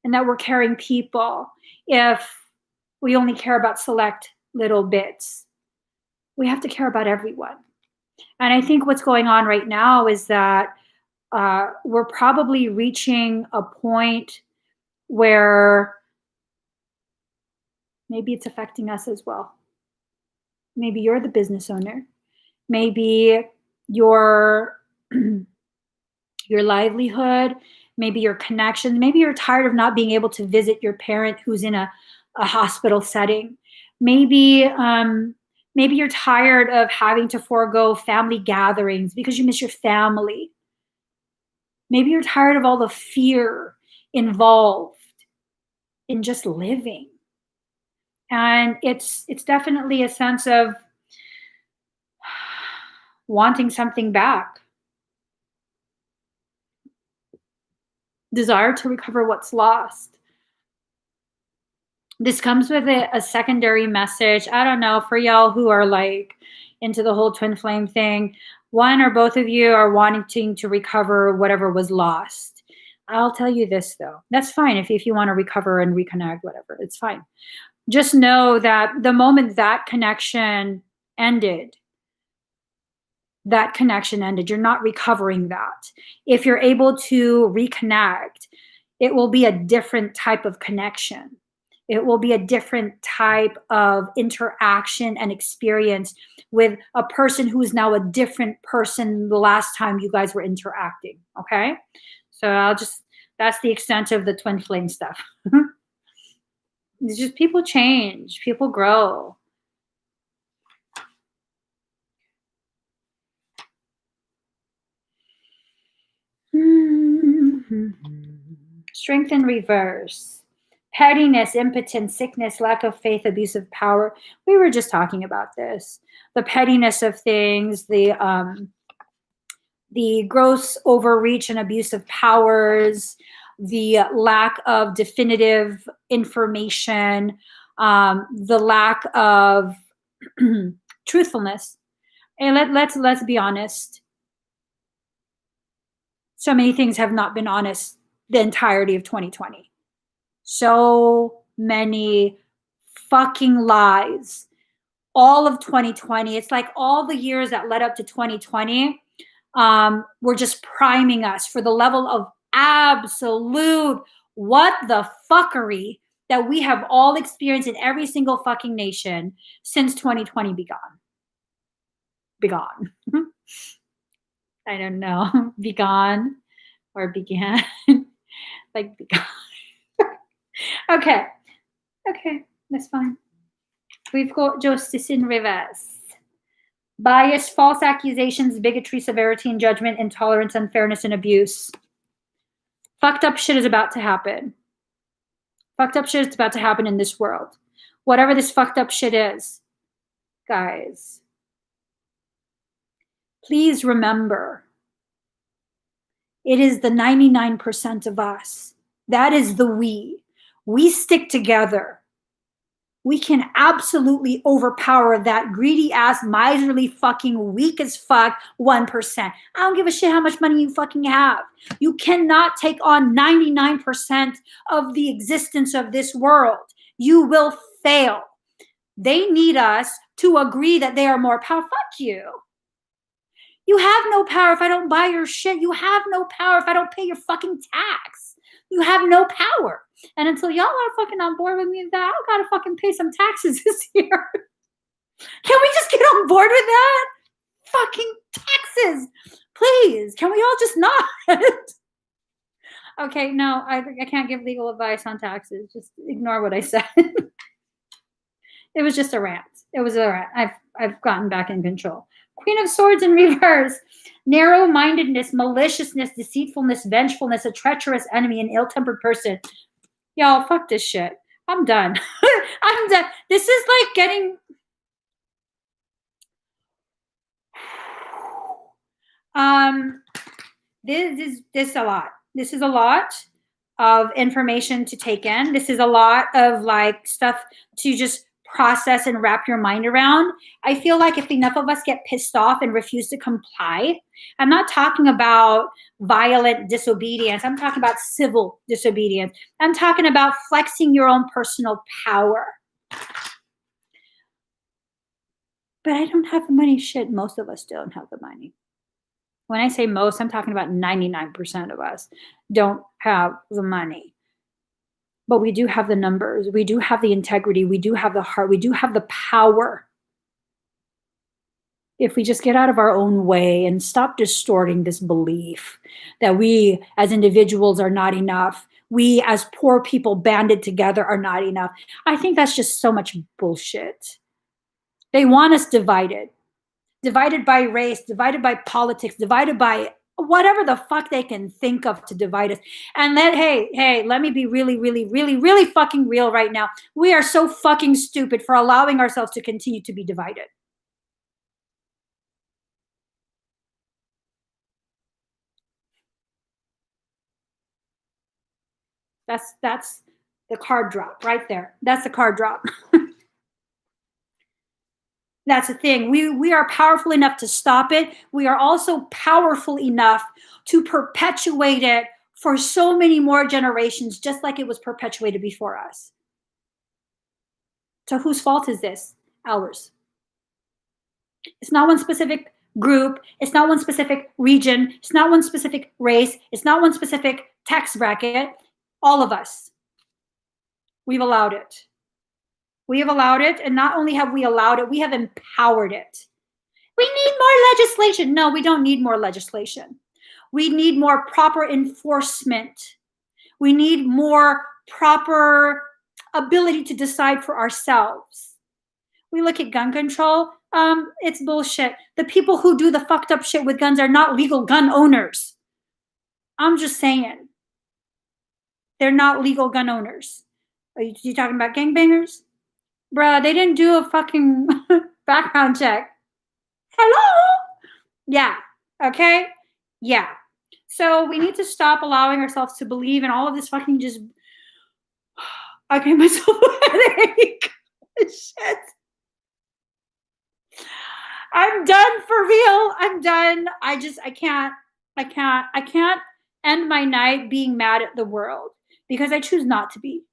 and that we're caring people if we only care about select little bits. We have to care about everyone. And I think what's going on right now is that we're probably reaching a point where maybe it's affecting us as well. Maybe you're the business owner. Maybe your your livelihood, maybe your connections, maybe you're tired of not being able to visit your parent who's in a hospital setting. Maybe maybe you're tired of having to forego family gatherings because you miss your family. Maybe you're tired of all the fear involved in just living. And it's definitely a sense of wanting something back. Desire to recover what's lost. This comes with a secondary message. I don't know, for y'all who are like into the whole twin flame thing, one or both of you are wanting to recover whatever was lost. I'll tell you this though. That's fine if you want to recover and reconnect, whatever. It's fine. Just know that the moment that connection ended, you're not recovering that. If you're able to reconnect, it will be a different type of connection. It will be a different type of interaction and experience with a person who is now a different person the last time you guys were interacting. Okay? So that's the extent of the twin flame stuff. It's just people change, people grow. Strength in reverse. Pettiness, impotence, sickness, lack of faith, abuse of power. We were just talking about this. The pettiness of things, the gross overreach and abuse of powers, the lack of definitive information, the lack of truthfulness. And let's be honest. So many things have not been honest the entirety of 2020. So many fucking lies. All of 2020. It's like all the years that led up to 2020 were just priming us for the level of absolute what the fuckery that we have all experienced in every single fucking nation since 2020 began. I don't know. Began or began. Like began. Okay, that's fine. We've got justice in reverse. Bias, false accusations, bigotry, severity, and judgment, intolerance, unfairness, and abuse. Fucked up shit is about to happen. Fucked up shit is about to happen in this world. Whatever this fucked up shit is, guys, please remember, it is the 99% of us. That is the we. We stick together. We can absolutely overpower that greedy ass, miserly, fucking weak as fuck 1%. I don't give a shit how much money you fucking have. You cannot take on 99% of the existence of this world. You will fail. They need us to agree that they are more powerful. Fuck you. You have no power if I don't buy your shit. You have no power if I don't pay your fucking tax. You have no power. And until y'all are fucking on board with me, that I gotta fucking pay some taxes this year. Can we just get on board with that? Fucking taxes. Please. Can we all just not? Okay, no, I can't give legal advice on taxes. Just ignore what I said. It was just a rant. It was a rant. I've gotten back in control. Queen of Swords in reverse. Narrow-mindedness, maliciousness, deceitfulness, vengefulness, a treacherous enemy, an ill-tempered person. Y'all, fuck this shit. I'm done. I'm done. This is like getting... This is a lot. This is a lot of information to take in. This is a lot of like stuff to just process and wrap your mind around. I feel like if enough of us get pissed off and refuse to comply, I'm not talking about violent disobedience. I'm talking about civil disobedience. I'm talking about flexing your own personal power. But I don't have the money. Shit, most of us don't have the money. When I say most, I'm talking about 99% of us don't have the money. But we do have the numbers. We do have the integrity. We do have the heart. We do have the power. If we just get out of our own way and stop distorting this belief that we as individuals are not enough, we as poor people banded together are not enough. I think that's just so much bullshit. They want us divided by race, divided by politics, divided by whatever the fuck they can think of to divide us. And then, hey, let me be really, really, really, really fucking real right now. We are so fucking stupid for allowing ourselves to continue to be divided. That's the card drop right there. That's the card drop. That's the thing. We are powerful enough to stop it. We are also powerful enough to perpetuate it for so many more generations, just like it was perpetuated before us. So whose fault is this? Ours. It's not one specific group. It's not one specific region. It's not one specific race. It's not one specific tax bracket. All of us. We've allowed it. We have allowed it, and not only have we allowed it, we have empowered it. We need more legislation. No, we don't need more legislation. We need more proper enforcement. We need more proper ability to decide for ourselves. We look at gun control. It's bullshit. The people who do the fucked up shit with guns are not legal gun owners. I'm just saying. They're not legal gun owners. Are you talking about gangbangers? Bruh, they didn't do a fucking background check. Hello? Yeah. Okay? Yeah. So we need to stop allowing ourselves to believe in all of this fucking just... I gave myself a headache. Shit. I'm done for real. I'm done. I can't end my night being mad at the world because I choose not to be.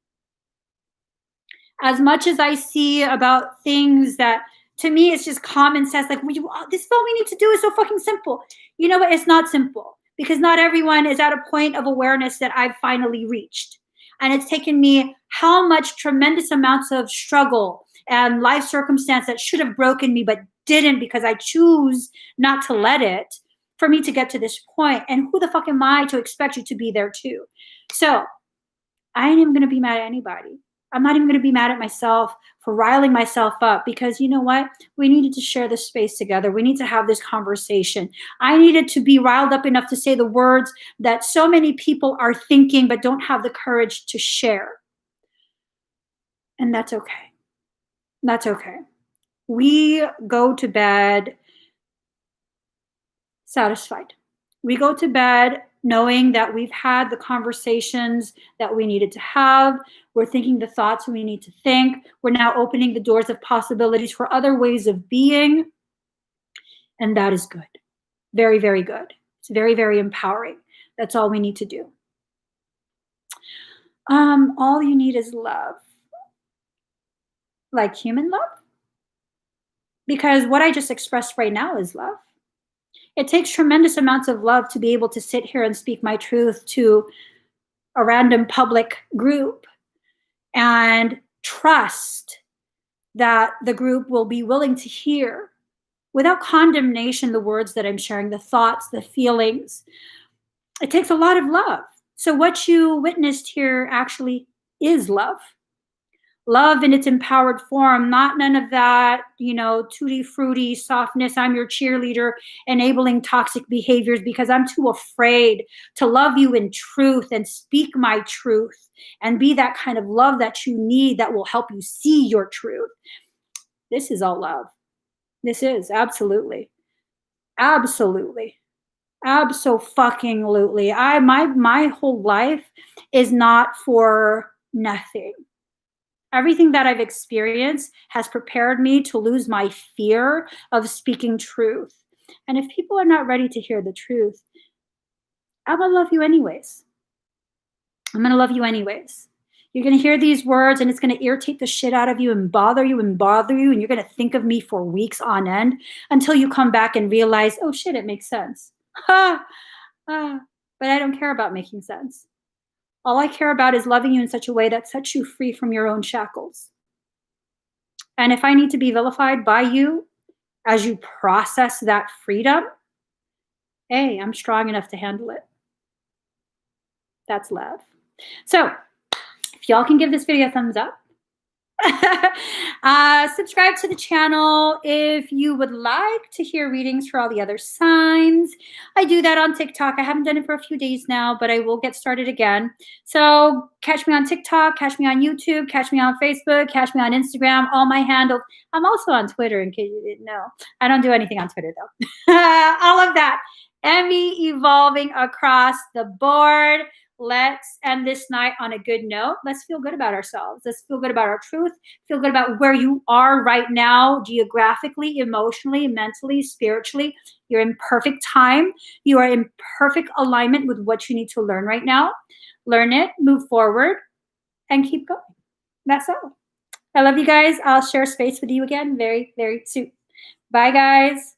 As much as I see about things that, to me, it's just common sense. Like, this is what we need to do. Is so fucking simple. You know what? It's not simple because not everyone is at a point of awareness that I've finally reached. And it's taken me how much tremendous amounts of struggle and life circumstance that should have broken me, but didn't because I choose not to let it, for me to get to this point. And who the fuck am I to expect you to be there too? So I ain't even going to be mad at anybody. I'm not even going to be mad at myself for riling myself up because you know what? We needed to share this space together. We need to have this conversation. I needed to be riled up enough to say the words that so many people are thinking but don't have the courage to share. And that's okay. That's okay. We go to bed satisfied. We go to bed knowing that we've had the conversations that we needed to have. We're thinking the thoughts we need to think. We're now opening the doors of possibilities for other ways of being. And that is good. Very, very good. It's very, very empowering. That's all we need to do. All you need is love. Like human love. Because what I just expressed right now is love. It takes tremendous amounts of love to be able to sit here and speak my truth to a random public group and trust that the group will be willing to hear without condemnation the words that I'm sharing, the thoughts, the feelings. It takes a lot of love. So what you witnessed here actually is love. Love in its empowered form, not none of that, tutti frutti softness. I'm your cheerleader, enabling toxic behaviors because I'm too afraid to love you in truth and speak my truth and be that kind of love that you need that will help you see your truth. This is all love. This is absolutely, absolutely. Abso-fucking-lutely. My whole life is not for nothing. Everything that I've experienced has prepared me to lose my fear of speaking truth. And if people are not ready to hear the truth, I'm gonna love you anyways. I'm gonna love you anyways. You're gonna hear these words and it's gonna irritate the shit out of you and bother you and bother you. And you're gonna think of me for weeks on end until you come back and realize, oh shit, it makes sense. Ha! But I don't care about making sense. All I care about is loving you in such a way that sets you free from your own shackles. And if I need to be vilified by you as you process that freedom, hey, I'm strong enough to handle it. That's love. So if y'all can give this video a thumbs up, subscribe to the channel if you would like to hear readings for all the other signs. I do that on TikTok. I haven't done it for a few days now, but I will get started again. So catch me on TikTok, catch me on YouTube, catch me on Facebook, catch me on Instagram, all my handles. I'm also on Twitter in case you didn't know. I don't do anything on Twitter though. All of that. Emmie evolving across the board. Let's end this night on a good note. Let's feel good about ourselves. Let's feel good about our truth. Feel good about where you are right now, geographically, emotionally, mentally, spiritually. You're in perfect time. You are in perfect alignment with what you need to learn right now. Learn it, move forward, and keep going. That's all. I love you guys. I'll share space with you again very, very soon. Bye, guys.